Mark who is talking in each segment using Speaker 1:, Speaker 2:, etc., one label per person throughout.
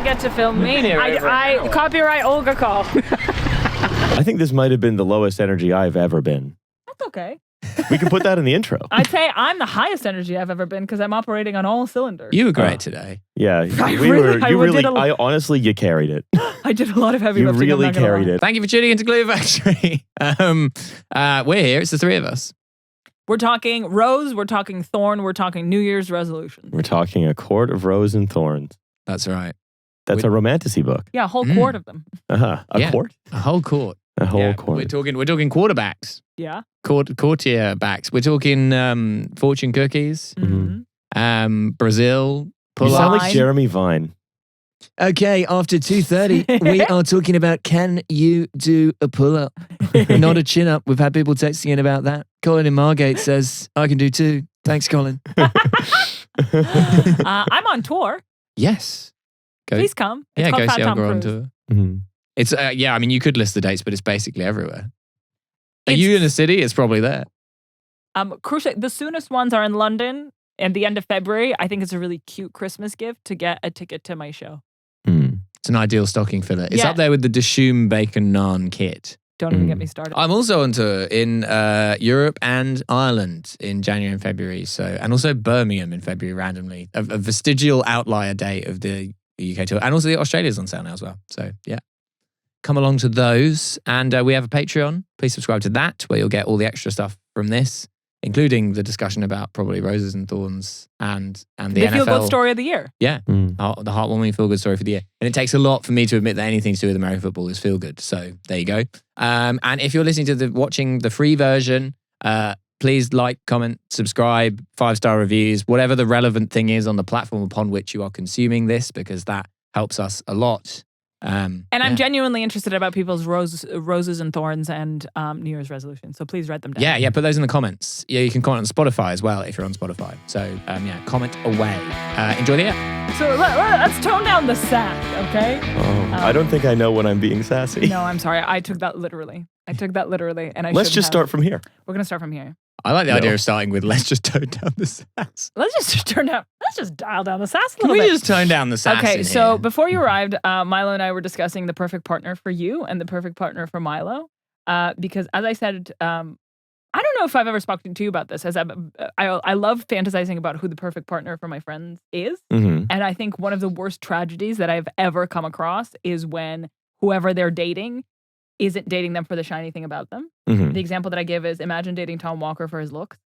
Speaker 1: get to film me.
Speaker 2: Mania
Speaker 1: I copyright Olga call.
Speaker 3: I think this might have been the lowest energy I've ever been.
Speaker 1: That's okay.
Speaker 3: We can put that in the intro.
Speaker 1: I'd say I'm the highest energy I've ever been because I'm operating on all cylinders.
Speaker 2: You were great today.
Speaker 3: Yeah, honestly, you carried it.
Speaker 1: I did a lot of heavy
Speaker 3: You
Speaker 1: lifting.
Speaker 3: really carried it.
Speaker 2: Thank you for tuning into Glue Factory. We're here. It's the three of us.
Speaker 1: We're talking Rose, we're talking Thorn, we're talking New Year's resolution.
Speaker 3: We're talking A Court of Rose and Thorns.
Speaker 2: That's right.
Speaker 3: That's a romantasy book.
Speaker 1: Yeah, a whole quart of them.
Speaker 3: A court?
Speaker 2: A whole court.
Speaker 3: A whole court.
Speaker 2: We're talking quarterbacks.
Speaker 1: Yeah.
Speaker 2: Courtier backs. We're talking fortune cookies.
Speaker 1: Mm-hmm.
Speaker 2: Brazil.
Speaker 3: You sound like Jeremy Vine.
Speaker 2: Okay, after 2:30, we are talking about can you do a pull-up? Not a chin-up. We've had people texting in about that. Colin in Margate says, I can do two. Thanks, Colin.
Speaker 1: I'm on tour.
Speaker 2: Yes.
Speaker 1: Please come. It's
Speaker 2: Go
Speaker 1: called
Speaker 2: see
Speaker 1: Fat Tom
Speaker 2: Olga on
Speaker 1: Cruise.
Speaker 2: tour.
Speaker 3: Mm-hmm.
Speaker 2: It's, I mean, you could list the dates, but it's basically everywhere. Are you in a city? It's probably there.
Speaker 1: Crucial. The soonest ones are in London and the end of February. I think it's a really cute Christmas gift to get a ticket to my show.
Speaker 2: It's an ideal stocking filler. It's up there with the Dishoom Bacon Naan kit.
Speaker 1: Don't even get me started.
Speaker 2: I'm also on tour in Europe and Ireland in January and February. And also Birmingham in February randomly. A vestigial outlier date of the UK tour. And also the Australia's on sale now as well. So yeah. Come along to those. And we have a Patreon. Please subscribe to that where you'll get all the extra stuff from this, including the discussion about probably Roses and Thorns and the NFL.
Speaker 1: feel-good story of the year.
Speaker 2: Yeah. The heartwarming feel-good story for the year. And it takes a lot for me to admit that anything to do with American football is feel-good. So there you go. And if you're listening to watching the free version, please like, comment, subscribe, 5-star reviews, whatever the relevant thing is on the platform upon which you are consuming this, because that helps us a lot.
Speaker 1: I'm genuinely interested about people's roses and thorns and New Year's resolutions. So please write them down.
Speaker 2: Yeah, put those in the comments. Yeah, you can comment on Spotify as well if you're on Spotify. So comment away. Enjoy the air.
Speaker 1: So let's tone down the sass, okay?
Speaker 3: I don't think I know when I'm being sassy.
Speaker 1: No, I'm sorry. I took that literally. And
Speaker 3: Let's just start from here.
Speaker 1: We're gonna start from here.
Speaker 2: I like the idea of starting with let's just tone down the sass.
Speaker 1: Let's just dial down the sass a
Speaker 2: Can
Speaker 1: little bit.
Speaker 2: we just tone down the sass?
Speaker 1: Okay,
Speaker 2: in
Speaker 1: so
Speaker 2: here?
Speaker 1: before you arrived, Milo and I were discussing the perfect partner for you and the perfect partner for Milo. Because as I said, I don't know if I've ever spoken to you about this. As I love fantasizing about who the perfect partner for my friends is.
Speaker 3: Mm-hmm.
Speaker 1: And I think one of the worst tragedies that I've ever come across is when whoever they're dating isn't dating them for the shiny thing about them.
Speaker 3: Mm-hmm.
Speaker 1: The example that I give is imagine dating Tom Walker for his looks.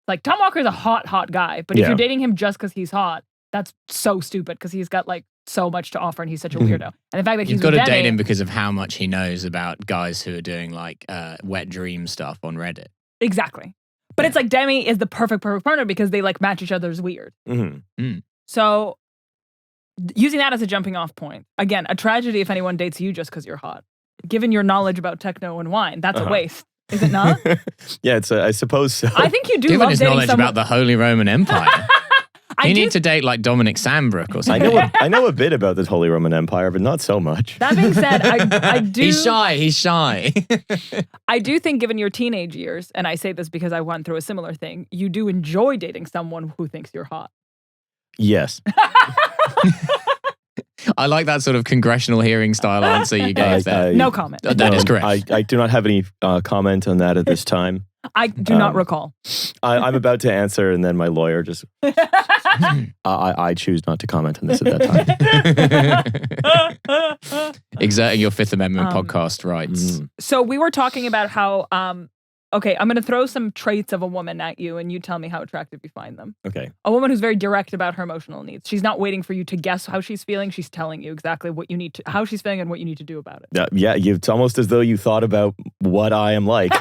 Speaker 1: Like, Tom Walker's a hot guy, but if you're dating him just because he's hot, that's so stupid because he's got like so much to offer and he's such a weirdo. And the fact that
Speaker 2: you've got to date him because of how much he knows about guys who are doing like wet dream stuff on Reddit.
Speaker 1: Exactly. But it's like Demi is the perfect partner because they like match each other's weird.
Speaker 3: Mm-hmm.
Speaker 1: So using that as a jumping off point, again, a tragedy if anyone dates you just because you're hot. Given your knowledge about techno and wine, that's a waste. Is it not?
Speaker 3: Yeah, I suppose so.
Speaker 1: I think you do
Speaker 2: Given
Speaker 1: love
Speaker 2: his
Speaker 1: dating
Speaker 2: knowledge
Speaker 1: someone.
Speaker 2: about the Holy Roman Empire. You need to date like Dominic Sandbrook or something.
Speaker 3: I know a bit about the Holy Roman Empire, but not so much.
Speaker 1: That being said, I do...
Speaker 2: He's shy.
Speaker 1: I do think given your teenage years, and I say this because I went through a similar thing, you do enjoy dating someone who thinks you're hot.
Speaker 3: Yes.
Speaker 2: I like that sort of congressional hearing style answer you gave there.
Speaker 1: No comment.
Speaker 2: That is correct.
Speaker 3: I do not have any comment on that at this time.
Speaker 1: I do not recall.
Speaker 3: I'm about to answer, and then my lawyer just... I choose not to comment on this at that
Speaker 2: time. Exerting your Fifth Amendment podcast rights.
Speaker 1: So we were talking about how... okay, I'm going to throw some traits of a woman at you, and you tell me how attractive you find them.
Speaker 3: Okay.
Speaker 1: A woman who's very direct about her emotional needs. She's not waiting for you to guess how she's feeling. She's telling you exactly what you need to, how she's feeling and what you need to do about it.
Speaker 3: Yeah, it's almost as though you thought about what I am like.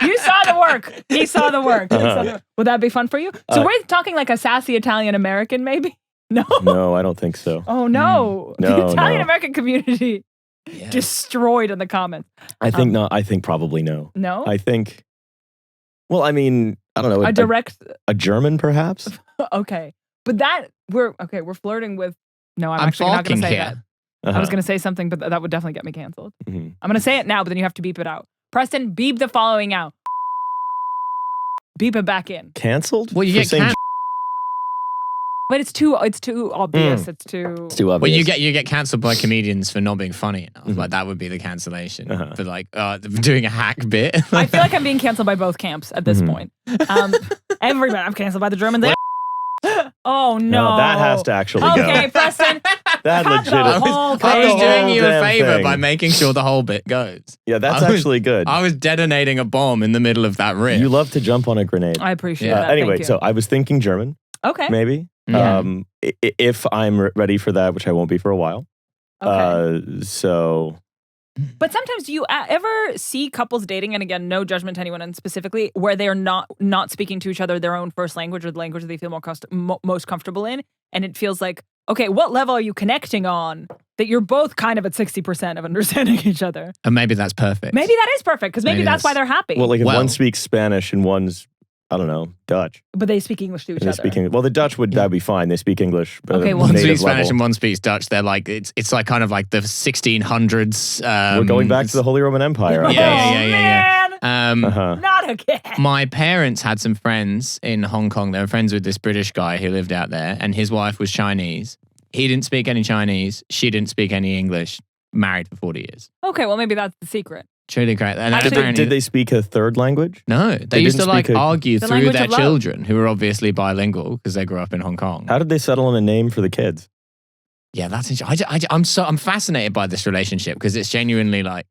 Speaker 1: You saw the work. He saw the work. Would that be fun for you? So we're talking like a sassy Italian American, maybe? No?
Speaker 3: No, I don't think so.
Speaker 1: Oh, no.
Speaker 3: No,
Speaker 1: the Italian American community destroyed in the comments.
Speaker 3: I think not. I think probably no.
Speaker 1: No?
Speaker 3: I think, well, I mean, I don't know.
Speaker 1: A direct...
Speaker 3: A German, perhaps?
Speaker 1: Okay. But we're flirting with... No, I'm actually not going to say that. I was going to say something, but that would definitely get me canceled.
Speaker 3: Mm-hmm.
Speaker 1: I'm going to say it now, but then you have to beep it out. Preston, beep the following out. Beep it back in.
Speaker 3: Canceled?
Speaker 2: Well, you get
Speaker 1: But it's too obvious. It's too.
Speaker 3: It's too obvious.
Speaker 2: Well, you get cancelled by comedians for not being funny enough. Like that would be the cancellation for like doing a hack bit.
Speaker 1: I feel like I'm being cancelled by both camps at this point. Everybody, I'm cancelled by the Germans. Oh no,
Speaker 3: that has to actually go.
Speaker 1: Okay, Preston.
Speaker 3: That legit.
Speaker 2: I was doing you a favor by making sure the whole bit goes.
Speaker 3: Yeah, that's actually good.
Speaker 2: I was detonating a bomb in the middle of that riff.
Speaker 3: You love to jump on a grenade.
Speaker 1: I appreciate that.
Speaker 3: Anyway,
Speaker 1: Thank you.
Speaker 3: so I was thinking German.
Speaker 1: Okay.
Speaker 3: Maybe.
Speaker 2: Yeah.
Speaker 3: If I'm ready for that, which I won't be for a while.
Speaker 1: Okay.
Speaker 3: So.
Speaker 1: But sometimes do you ever see couples dating, and again, no judgment to anyone, and specifically where they are not speaking to each other their own first language or the language that they feel most comfortable in, and it feels like, okay, what level are you connecting on that you're both kind of at 60% of understanding each other?
Speaker 2: And maybe that's perfect.
Speaker 1: Maybe that is perfect because maybe that's why they're happy.
Speaker 3: Well, like if one speaks Spanish and one's, I don't know, Dutch.
Speaker 1: But they speak English to each other.
Speaker 3: Well, the Dutch that'd be fine. They speak English.
Speaker 1: Okay,
Speaker 2: one speaks Spanish
Speaker 3: level.
Speaker 2: and one speaks Dutch. They're like it's like kind of like the 1600s.
Speaker 3: We're going back to the Holy Roman Empire.
Speaker 1: Oh,
Speaker 2: Yeah.
Speaker 1: man. Not again.
Speaker 2: My parents had some friends in Hong Kong. They were friends with this British guy who lived out there, and his wife was Chinese. He didn't speak any Chinese. She didn't speak any English. Married for 40 years.
Speaker 1: Okay, well, maybe that's the secret.
Speaker 2: Truly great. And
Speaker 3: Did they speak a third language?
Speaker 2: No, they used to like argue
Speaker 1: The
Speaker 2: through
Speaker 1: language
Speaker 2: their
Speaker 1: of love.
Speaker 2: children who were obviously bilingual because they grew up in Hong Kong.
Speaker 3: How did they settle on a name for the kids?
Speaker 2: Yeah, that's interesting. I'm fascinated by this relationship because it's genuinely like.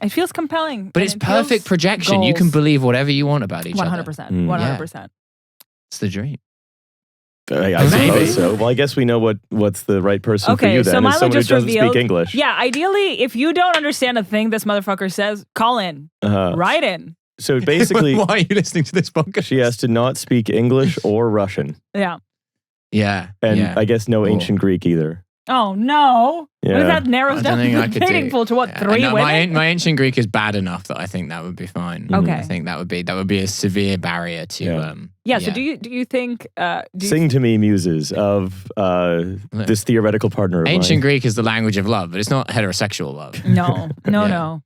Speaker 1: It feels compelling.
Speaker 2: But
Speaker 1: and
Speaker 2: it's
Speaker 1: it
Speaker 2: perfect
Speaker 1: feels
Speaker 2: projection. You can
Speaker 1: goals.
Speaker 2: believe whatever you want about each
Speaker 1: 100%.
Speaker 2: other.
Speaker 1: 100%.
Speaker 2: It's the dream.
Speaker 3: I suppose so. Well, I guess we know what's the right person for you then.
Speaker 1: So Milo
Speaker 3: Is someone
Speaker 1: just
Speaker 3: who doesn't
Speaker 1: revealed,
Speaker 3: speak English.
Speaker 1: Yeah, ideally, if you don't understand a thing this motherfucker says, call in. Write in.
Speaker 3: So basically,
Speaker 2: why are you listening to this podcast?
Speaker 3: She has to not speak English or Russian.
Speaker 1: Yeah.
Speaker 2: Yeah.
Speaker 3: And
Speaker 2: yeah.
Speaker 3: I guess no ancient Greek either.
Speaker 1: Oh, no.
Speaker 3: Yeah.
Speaker 1: What if that narrows down the dating pool to what, 3
Speaker 2: no,
Speaker 1: women?
Speaker 2: my ancient Greek is bad enough that I think that would be fine.
Speaker 1: Okay.
Speaker 2: I think that would be a severe barrier to
Speaker 1: So do you think
Speaker 3: Sing to me, muses, of this theoretical partner of
Speaker 2: ancient
Speaker 3: mine.
Speaker 2: Greek is the language of love, but it's not heterosexual love.
Speaker 1: No.
Speaker 2: No.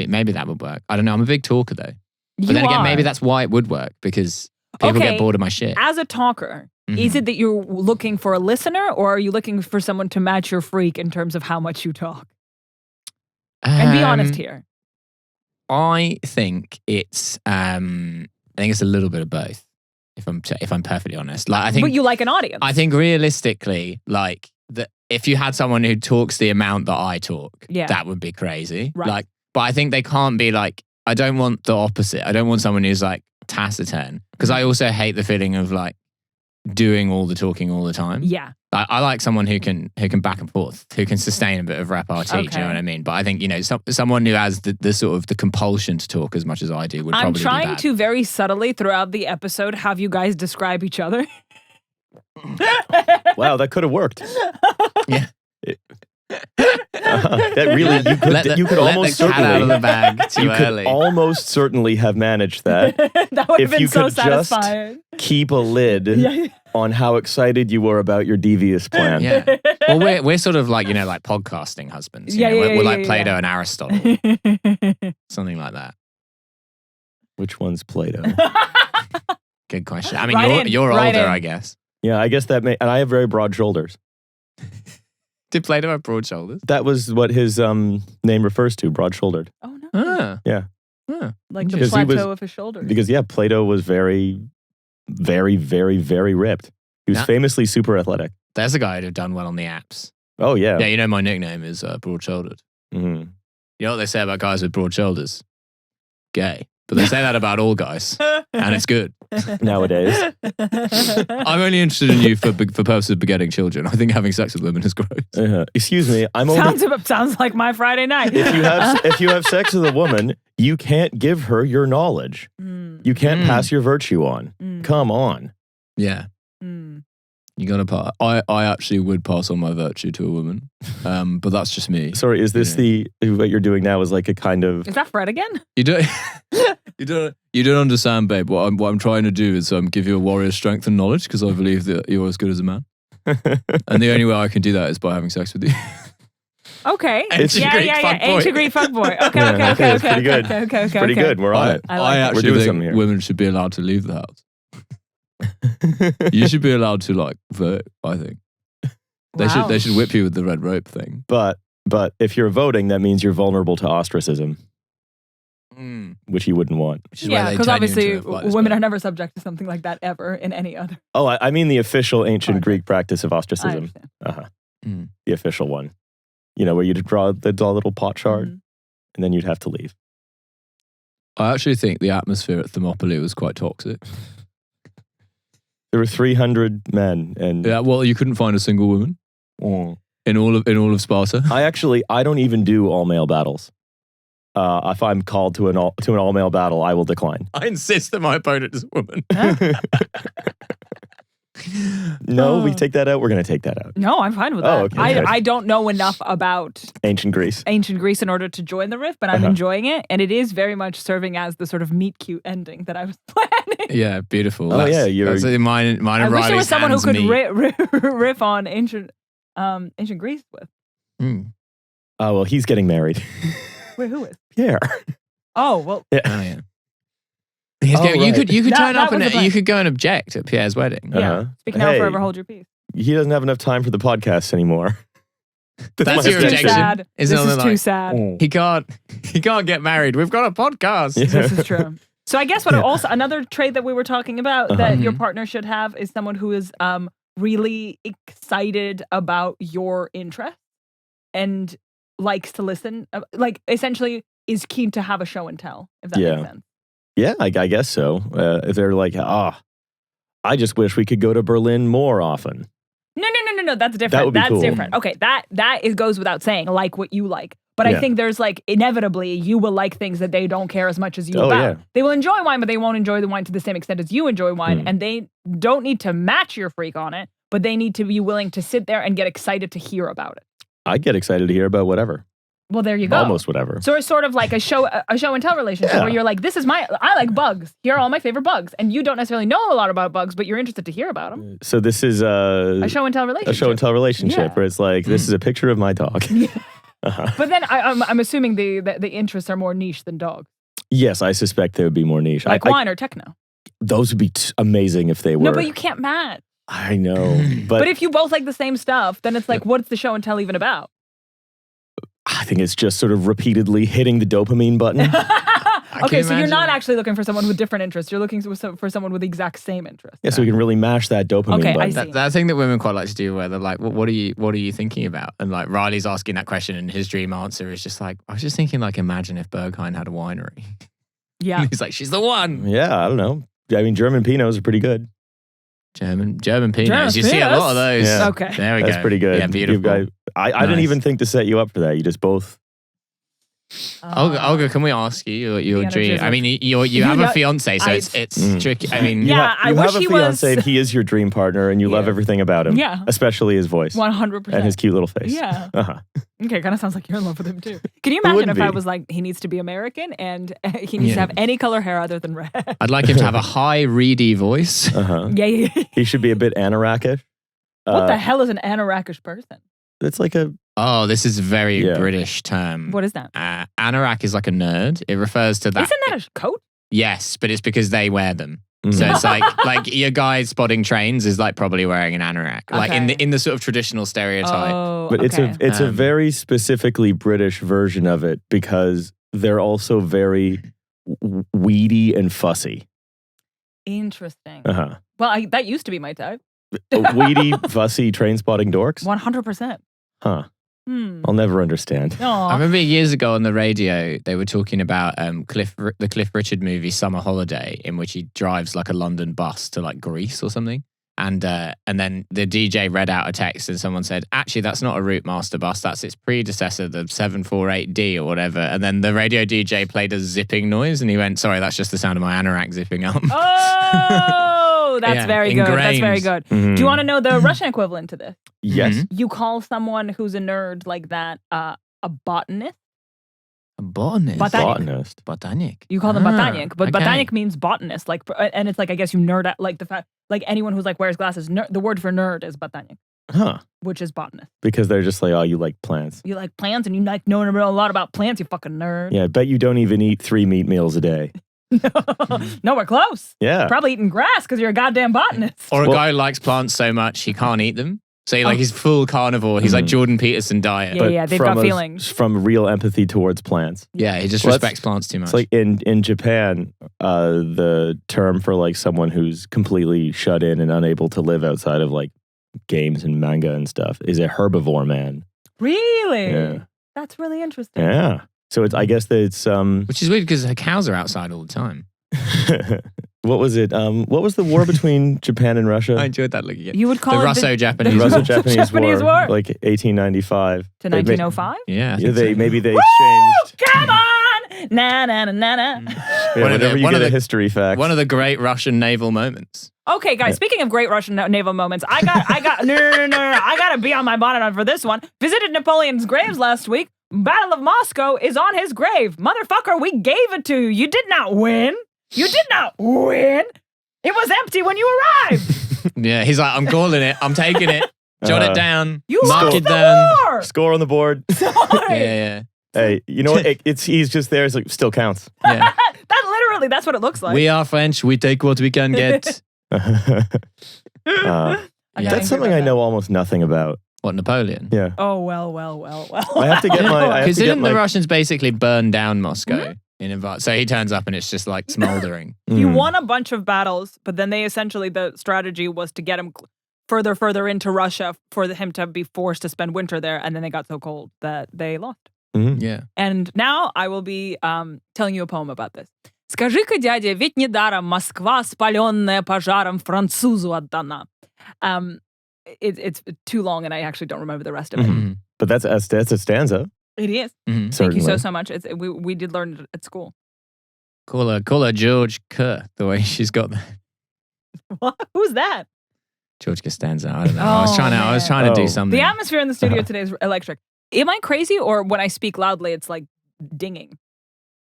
Speaker 2: Maybe that would work. I don't know. I'm a big talker though. But then again, maybe that's why it would work because people get bored of my shit.
Speaker 1: As a talker, is it that you're looking for a listener or are you looking for someone to match your freak in terms of how much you talk? And be honest here.
Speaker 2: I think it's a little bit of both. If I'm perfectly honest, like I think.
Speaker 1: But you like an audience.
Speaker 2: I think realistically, like that, if you had someone who talks the amount that I talk, that would be crazy.
Speaker 1: Right.
Speaker 2: Like, but I think they can't be like. I don't want the opposite. I don't want someone who's like taciturn because I also hate the feeling of like doing all the talking all the time.
Speaker 1: Yeah.
Speaker 2: I like someone who can back and forth, who can sustain a bit of repartee. Do you know what I mean? But I think someone who has the sort of the compulsion to talk as much as I do would probably be bad.
Speaker 1: I'm trying to very subtly throughout the episode have you guys describe each other.
Speaker 3: Wow, that could have worked.
Speaker 2: Yeah.
Speaker 3: That really you could almost
Speaker 2: the cat
Speaker 3: certainly
Speaker 2: out of the bag too
Speaker 3: you
Speaker 2: early.
Speaker 3: could almost certainly have managed that.
Speaker 1: That would have
Speaker 3: if
Speaker 1: been
Speaker 3: you
Speaker 1: so
Speaker 3: could
Speaker 1: satisfying.
Speaker 3: just keep a lid on how excited you were about your devious plan.
Speaker 2: Yeah. Well, we're sort of like like podcasting husbands. We're like Plato and Aristotle, something like that.
Speaker 3: Which one's Plato?
Speaker 2: Good question. I mean, you're older, I guess.
Speaker 3: Yeah, I guess and I have very broad shoulders.
Speaker 2: Did Plato have broad shoulders?
Speaker 3: That was what his name refers to, broad-shouldered.
Speaker 1: Oh, no.
Speaker 2: Ah.
Speaker 3: Yeah.
Speaker 2: Ah.
Speaker 1: Like the
Speaker 3: Because he
Speaker 1: plateau
Speaker 3: was-
Speaker 1: of his shoulders.
Speaker 3: Because, Plato was very, very, very, very ripped. He was famously super athletic.
Speaker 2: There's a guy who'd have done well on the apps.
Speaker 3: Oh, yeah.
Speaker 2: Yeah, my nickname is broad-shouldered.
Speaker 3: Mhm.
Speaker 2: You know what they say about guys with broad shoulders? Gay. But they say that about all guys, and it's good.
Speaker 3: Nowadays.
Speaker 2: I'm only interested in you for purposes of begetting children. I think having sex with women is gross.
Speaker 3: Excuse me, I'm only...
Speaker 1: Sounds like my Friday night.
Speaker 3: If you have sex with a woman, you can't give her your knowledge. You can't pass your virtue on. Come on.
Speaker 2: Yeah. You gotta pass. I actually would pass on my virtue to a woman, but that's just me.
Speaker 3: Sorry, is this what you're doing now is like a kind of...
Speaker 1: Is that Fred again?
Speaker 2: You don't understand, babe. What I'm trying to do is give you a warrior's strength and knowledge because I believe that you're as good as a man, and the only way I can do that is by having sex with you.
Speaker 1: Okay.
Speaker 2: Ancient
Speaker 1: yeah,
Speaker 2: Greek
Speaker 1: yeah, yeah.
Speaker 2: fuckboy.
Speaker 1: Ancient Greek fuckboy. Okay,
Speaker 3: Yeah,
Speaker 1: okay, okay,
Speaker 3: it's pretty good.
Speaker 1: okay.
Speaker 3: It's pretty good. We're on it.
Speaker 1: I like it.
Speaker 3: We're
Speaker 4: actually
Speaker 3: doing
Speaker 4: think
Speaker 3: something here.
Speaker 4: women should be allowed to leave the house. You should be allowed to like vote. I think
Speaker 1: Wow.
Speaker 4: they should whip you with the red rope thing.
Speaker 3: But if you're voting, that means you're vulnerable to ostracism, which you wouldn't want.
Speaker 2: Which is where
Speaker 1: Yeah,
Speaker 2: they
Speaker 1: because
Speaker 2: turn you
Speaker 1: obviously
Speaker 2: into, like, this
Speaker 1: women
Speaker 2: bird.
Speaker 1: are never subject to something like that ever in any other.
Speaker 3: Oh, I mean the official ancient
Speaker 1: Okay.
Speaker 3: Greek practice of
Speaker 1: I
Speaker 3: ostracism.
Speaker 1: understand.
Speaker 3: The official one. You know, where you'd draw a little pot shard
Speaker 1: Mhm.
Speaker 3: and then you'd have to leave.
Speaker 4: I actually think the atmosphere at Thermopylae was quite toxic.
Speaker 3: There were 300 men and
Speaker 4: Yeah, well, you couldn't find a single woman
Speaker 3: Mm.
Speaker 4: in all of Sparta.
Speaker 3: I don't even do all male battles. If I'm called to an all male battle, I will decline.
Speaker 2: I insist that my opponent is a woman.
Speaker 3: No, we take that out. We're going to take that out.
Speaker 1: No, I'm fine with
Speaker 3: Oh,
Speaker 1: that.
Speaker 3: okay, good.
Speaker 1: I don't know enough about
Speaker 3: Ancient Greece.
Speaker 1: ancient Greece in order to join the riff, but I'm
Speaker 3: Uh-huh.
Speaker 1: enjoying it, and it is very much serving as the sort of meet cute ending that I was planning.
Speaker 4: Yeah, beautiful.
Speaker 3: Oh, yeah, you're-
Speaker 2: That's mine
Speaker 1: I
Speaker 2: and
Speaker 1: wish there
Speaker 2: Riley's
Speaker 1: was someone who
Speaker 2: hands
Speaker 1: could
Speaker 2: meet.
Speaker 1: riff on ancient Greece with.
Speaker 3: Oh, well, he's getting married.
Speaker 1: Wait, who is?
Speaker 3: Pierre.
Speaker 1: Oh, well,
Speaker 2: Oh yeah.
Speaker 3: Oh,
Speaker 2: You could
Speaker 1: That-
Speaker 2: turn
Speaker 1: that
Speaker 2: up
Speaker 1: was
Speaker 2: and
Speaker 1: the plan.
Speaker 2: you could go and object at Pierre's wedding.
Speaker 1: yeah.
Speaker 3: Uh-huh.
Speaker 1: Speak now,
Speaker 3: Hey.
Speaker 1: forever hold your peace.
Speaker 3: He doesn't have enough time for the podcast anymore.
Speaker 2: That's
Speaker 1: This
Speaker 2: your
Speaker 1: is too
Speaker 2: objection.
Speaker 1: sad.
Speaker 2: Is
Speaker 1: This
Speaker 2: it
Speaker 1: is
Speaker 2: like-
Speaker 1: too sad.
Speaker 3: Mm.
Speaker 2: He can't get married. We've got a podcast.
Speaker 3: Yeah.
Speaker 1: This is true. So I guess what also another trait that we were talking about that your
Speaker 2: Mhm.
Speaker 1: partner should have is someone who is really excited about your interests and likes to listen. Like essentially is keen to have a show and tell. If that
Speaker 3: Yeah.
Speaker 1: makes sense.
Speaker 3: Yeah, I guess so. If they're like, I just wish we could go to Berlin more often.
Speaker 1: No. That's different.
Speaker 3: would be
Speaker 1: That's
Speaker 3: cool.
Speaker 1: different. Okay, goes without saying. Like what you like. But
Speaker 3: Yeah.
Speaker 1: I think there's like inevitably you will like things that they don't care as much as you
Speaker 3: Oh,
Speaker 1: about.
Speaker 3: yeah.
Speaker 1: They will enjoy wine, but they won't enjoy the wine to the same extent as you enjoy wine.
Speaker 3: Mm.
Speaker 1: And they don't need to match your freak on it, but they need to be willing to sit there and get excited to hear about it.
Speaker 3: I get excited to hear about whatever.
Speaker 1: Well, there you go.
Speaker 3: Almost whatever.
Speaker 1: So it's sort of like a show and tell relationship
Speaker 3: Yeah.
Speaker 1: where you're like, I like bugs. Here are all my favorite bugs. And you don't necessarily know a lot about bugs, but you're interested to hear about them.
Speaker 3: So this is
Speaker 1: A show and tell relationship.
Speaker 3: a show and tell relationship
Speaker 1: Yeah.
Speaker 3: where it's like, this is a picture of my dog. Uh-huh.
Speaker 1: But then I'm assuming the interests are more niche than dogs.
Speaker 3: Yes, I suspect they would be more niche.
Speaker 1: Like wine or techno.
Speaker 3: Those would be amazing if they were.
Speaker 1: No, but you can't match.
Speaker 3: I know.
Speaker 1: But if you both like the same stuff, then it's like, what's the show and tell even about?
Speaker 3: I think it's just sort of repeatedly hitting the dopamine button.
Speaker 1: Okay, so you're not
Speaker 2: imagine.
Speaker 1: actually looking for someone with different interests. You're looking for someone with the exact same interests.
Speaker 3: Yeah, so we can really mash that dopamine
Speaker 1: Okay, I
Speaker 3: button.
Speaker 1: see.
Speaker 2: That thing that women quite like to do where they're like, what are you thinking about? And like Riley's asking that question and his dream answer is just like, I was just thinking like, imagine if Berghain had a winery.
Speaker 1: Yeah.
Speaker 2: He's like, she's the one.
Speaker 3: Yeah, I don't know. I mean, German Pinots are pretty good.
Speaker 2: German Pinots.
Speaker 1: German
Speaker 2: You see a lot of those.
Speaker 3: Yeah.
Speaker 1: Okay.
Speaker 2: There we go.
Speaker 3: That's pretty good.
Speaker 2: Yeah, beautiful.
Speaker 3: I didn't
Speaker 2: Nice.
Speaker 3: even think to set you up for that. You just both.
Speaker 2: Olga, can we ask you your
Speaker 1: Vienna
Speaker 2: dream?
Speaker 1: Jizzle.
Speaker 2: I mean, you
Speaker 1: You
Speaker 2: have
Speaker 1: know,
Speaker 2: a fiance, so
Speaker 1: I-
Speaker 2: it's
Speaker 3: Mm.
Speaker 2: tricky. I mean,
Speaker 1: Yeah, I
Speaker 3: you
Speaker 1: wish
Speaker 3: have a
Speaker 1: he
Speaker 3: fiance
Speaker 1: was-
Speaker 3: and he is your dream partner and you love
Speaker 1: Yeah.
Speaker 3: everything about him.
Speaker 1: Yeah.
Speaker 3: Especially his voice
Speaker 1: 100%.
Speaker 3: and his cute little face.
Speaker 1: Yeah.
Speaker 3: Uh-huh.
Speaker 1: Okay, kind of sounds like you're in love with him too. Can you imagine
Speaker 3: wouldn't
Speaker 1: if I
Speaker 3: be?
Speaker 1: was like, he needs to be American and he needs to
Speaker 2: Yeah.
Speaker 1: have any color hair other than red?
Speaker 2: I'd like him to have a high, reedy voice.
Speaker 3: Uh-huh.
Speaker 1: Yeah.
Speaker 3: He should be a bit anorakish.
Speaker 1: What the hell is an anorakish person?
Speaker 3: It's like a
Speaker 2: Oh, this is a very
Speaker 3: Yeah.
Speaker 2: British term.
Speaker 1: What is that?
Speaker 2: Anorak is like a nerd. It refers to that.
Speaker 1: Isn't that a coat?
Speaker 2: Yes, but it's because they wear them.
Speaker 3: Mhm.
Speaker 2: So it's like your guy spotting trains is like probably wearing an anorak, like
Speaker 1: Okay.
Speaker 2: in the sort of traditional stereotype.
Speaker 1: Oh,
Speaker 3: But
Speaker 1: okay.
Speaker 3: it's a
Speaker 2: Um,
Speaker 3: very specifically British version of it because they're also very weedy and fussy.
Speaker 1: Interesting.
Speaker 3: Uh-huh.
Speaker 1: Well, that used to be my type.
Speaker 3: Weedy, fussy, train spotting dorks?
Speaker 1: 100%.
Speaker 3: Huh.
Speaker 1: Hmm.
Speaker 3: I'll never understand.
Speaker 2: I
Speaker 1: Aw.
Speaker 2: remember years ago on the radio, they were talking about the Cliff Richard movie Summer Holiday, in which he drives like a London bus to like Greece or something. And then the DJ read out a text and someone said, actually, that's not a Route Master bus. That's its predecessor, the 748D or whatever. And then the radio DJ played a zipping noise and he went, sorry, that's just the sound of my anorak zipping up.
Speaker 1: Oh, that's
Speaker 2: Yeah,
Speaker 1: very good. That's
Speaker 2: ingrained.
Speaker 1: very good.
Speaker 3: Mhm.
Speaker 1: Do you want to know the Russian equivalent to this?
Speaker 3: Yes.
Speaker 2: Mhm.
Speaker 1: You call someone who's a nerd like that a botanist.
Speaker 2: A botanist.
Speaker 3: Botanist.
Speaker 2: Botanic.
Speaker 1: You call them botanik, but
Speaker 2: okay.
Speaker 1: botanik means botanist. Like, and it's like I guess you nerd out like the fact like anyone who's like wears glasses. The word for nerd is botanik.
Speaker 3: Huh.
Speaker 1: which is botanist.
Speaker 3: Because they're just like, oh, you like plants.
Speaker 1: You like plants and you like knowing a lot about plants, you fucking nerd.
Speaker 3: Yeah, I bet you don't even eat 3 meat meals a day.
Speaker 1: Nowhere close.
Speaker 3: Yeah.
Speaker 1: Probably eating grass because you're a goddamn botanist.
Speaker 2: Or a guy who likes plants so much he can't eat them. So he's full carnivore. He's like Jordan Peterson diet.
Speaker 1: Yeah, they've got feelings.
Speaker 3: From real empathy towards plants.
Speaker 2: Yeah, he just respects plants too much.
Speaker 3: It's like in Japan, the term for like someone who's completely shut in and unable to live outside of like games and manga and stuff is a herbivore man.
Speaker 1: Really?
Speaker 3: Yeah.
Speaker 1: That's really interesting.
Speaker 3: Yeah. So I guess that it's
Speaker 2: which is weird because her cows are outside all the time.
Speaker 3: what was it? What was the war between Japan and Russia?
Speaker 2: I enjoyed that looking at
Speaker 1: You would call
Speaker 2: the
Speaker 1: it
Speaker 2: Russo-Japanese
Speaker 3: The
Speaker 2: War.
Speaker 3: Russo-Japanese War, like 1895
Speaker 1: to 1905?
Speaker 2: Yeah, I
Speaker 3: Yeah,
Speaker 2: think so.
Speaker 3: maybe they
Speaker 1: Woo!
Speaker 3: exchanged.
Speaker 1: Come on! Na na na na na.
Speaker 3: Yeah,
Speaker 2: One of the-
Speaker 3: whenever you
Speaker 2: one
Speaker 3: get
Speaker 2: of
Speaker 3: a
Speaker 2: the-
Speaker 3: history fact.
Speaker 2: One of the great Russian naval moments.
Speaker 1: Okay, guys. Speaking of great Russian naval moments, I got no. I gotta be on my bonnet on for this one. Visited Napoleon's graves last week. Battle of Moscow is on his grave, motherfucker. We gave it to you. You did not win. You did not win. It was empty when you arrived.
Speaker 2: Yeah, he's like, I'm calling it. I'm taking it. Jot it down.
Speaker 1: You
Speaker 2: mark
Speaker 1: lost
Speaker 2: it
Speaker 1: the
Speaker 2: down.
Speaker 1: war.
Speaker 3: Score on the board.
Speaker 1: Sorry.
Speaker 2: Yeah,
Speaker 3: Hey, you know what? He's just there. It's like, still counts.
Speaker 2: yeah.
Speaker 1: That's what it looks like.
Speaker 2: We are French. We take what we can get.
Speaker 3: That's something I know almost nothing about.
Speaker 2: What, Napoleon?
Speaker 3: Yeah.
Speaker 1: Oh, well.
Speaker 3: I have to get my.
Speaker 2: Because didn't the Russians basically burn down Moscow in advance? So he turns up and it's just like smoldering.
Speaker 1: He won a bunch of battles, but then the strategy was to get him further into Russia for him to be forced to spend winter there, and then they got so cold that they lost.
Speaker 2: Yeah.
Speaker 1: And now I will be telling you a poem about this. Скажи-ка, дядя, ведь недаром Москва, спаленная пожаром, французу отдана. It's too long, and I actually don't remember the rest of it.
Speaker 3: But that's a stanza.
Speaker 1: It is.
Speaker 2: Mm-hmm.
Speaker 1: Thank you so much. We did learn it at school.
Speaker 2: Call her George Kerr, the way she's got that.
Speaker 1: What? Who's that?
Speaker 2: George Costanza. I don't know. I was trying to do something.
Speaker 1: The atmosphere in the studio today is electric. Am I crazy, or when I speak loudly, it's like dinging?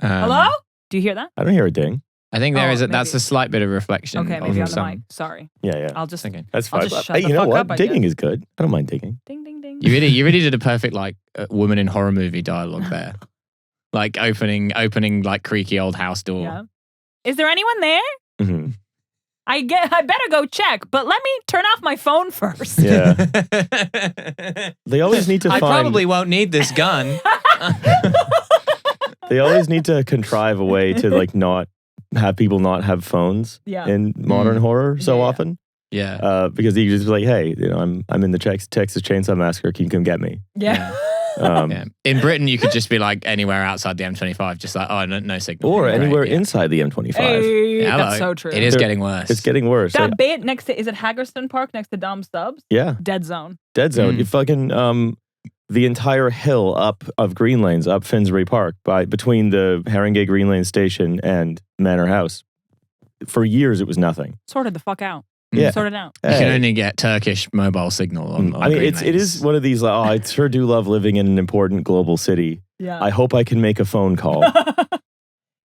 Speaker 1: Hello? Do you hear that?
Speaker 3: I don't hear a ding.
Speaker 2: I think there is that's
Speaker 1: maybe.
Speaker 2: a slight bit of reflection.
Speaker 1: Okay, maybe on the
Speaker 2: some.
Speaker 1: mic. Sorry.
Speaker 3: Yeah.
Speaker 1: I'll just.
Speaker 2: Okay.
Speaker 3: That's
Speaker 1: I'll
Speaker 3: fine.
Speaker 1: just shut
Speaker 3: Hey,
Speaker 1: the
Speaker 3: you know
Speaker 1: fuck
Speaker 3: what?
Speaker 1: up, I
Speaker 3: Digging
Speaker 1: guess.
Speaker 3: is good. I don't mind digging.
Speaker 1: Ding ding ding.
Speaker 2: You really did a perfect like woman in horror movie dialogue there, like opening like creaky old house door.
Speaker 1: Yeah. Is there anyone there?
Speaker 3: Mm-hmm.
Speaker 1: I better go check, but let me turn off my phone first.
Speaker 3: Yeah. They always need to
Speaker 2: I
Speaker 3: find.
Speaker 2: probably won't need this gun.
Speaker 3: They always need to contrive a way to like not have people not have phones in modern horror so often.
Speaker 2: Yeah.
Speaker 3: Because you just be like, hey, I'm in the Texas Chainsaw Massacre. Can you come get me?
Speaker 1: Yeah.
Speaker 2: Yeah. In Britain, you could just be like anywhere outside the M25, just like, oh, no signal.
Speaker 3: Or anywhere
Speaker 2: Right, yeah.
Speaker 3: inside the M25.
Speaker 1: Hey,
Speaker 2: Yeah,
Speaker 1: that's
Speaker 2: hello.
Speaker 1: so true.
Speaker 2: It is getting worse.
Speaker 3: It's getting worse.
Speaker 1: That bit next to, is it Haggerston Park next to Dom Stubbs?
Speaker 3: Yeah.
Speaker 1: Dead zone.
Speaker 3: Dead zone. You fucking the entire hill up of Green Lanes, up Finsbury Park, between the Haringey Green Lane station and Manor House. For years, it was nothing.
Speaker 1: Sorted the fuck out.
Speaker 3: Yeah.
Speaker 1: Sorted out.
Speaker 2: You can only get Turkish mobile signal on
Speaker 3: I mean,
Speaker 2: Green
Speaker 3: it
Speaker 2: Lanes.
Speaker 3: is one of these. I sure do love living in an important global city.
Speaker 1: Yeah.
Speaker 3: I hope I can make a phone call.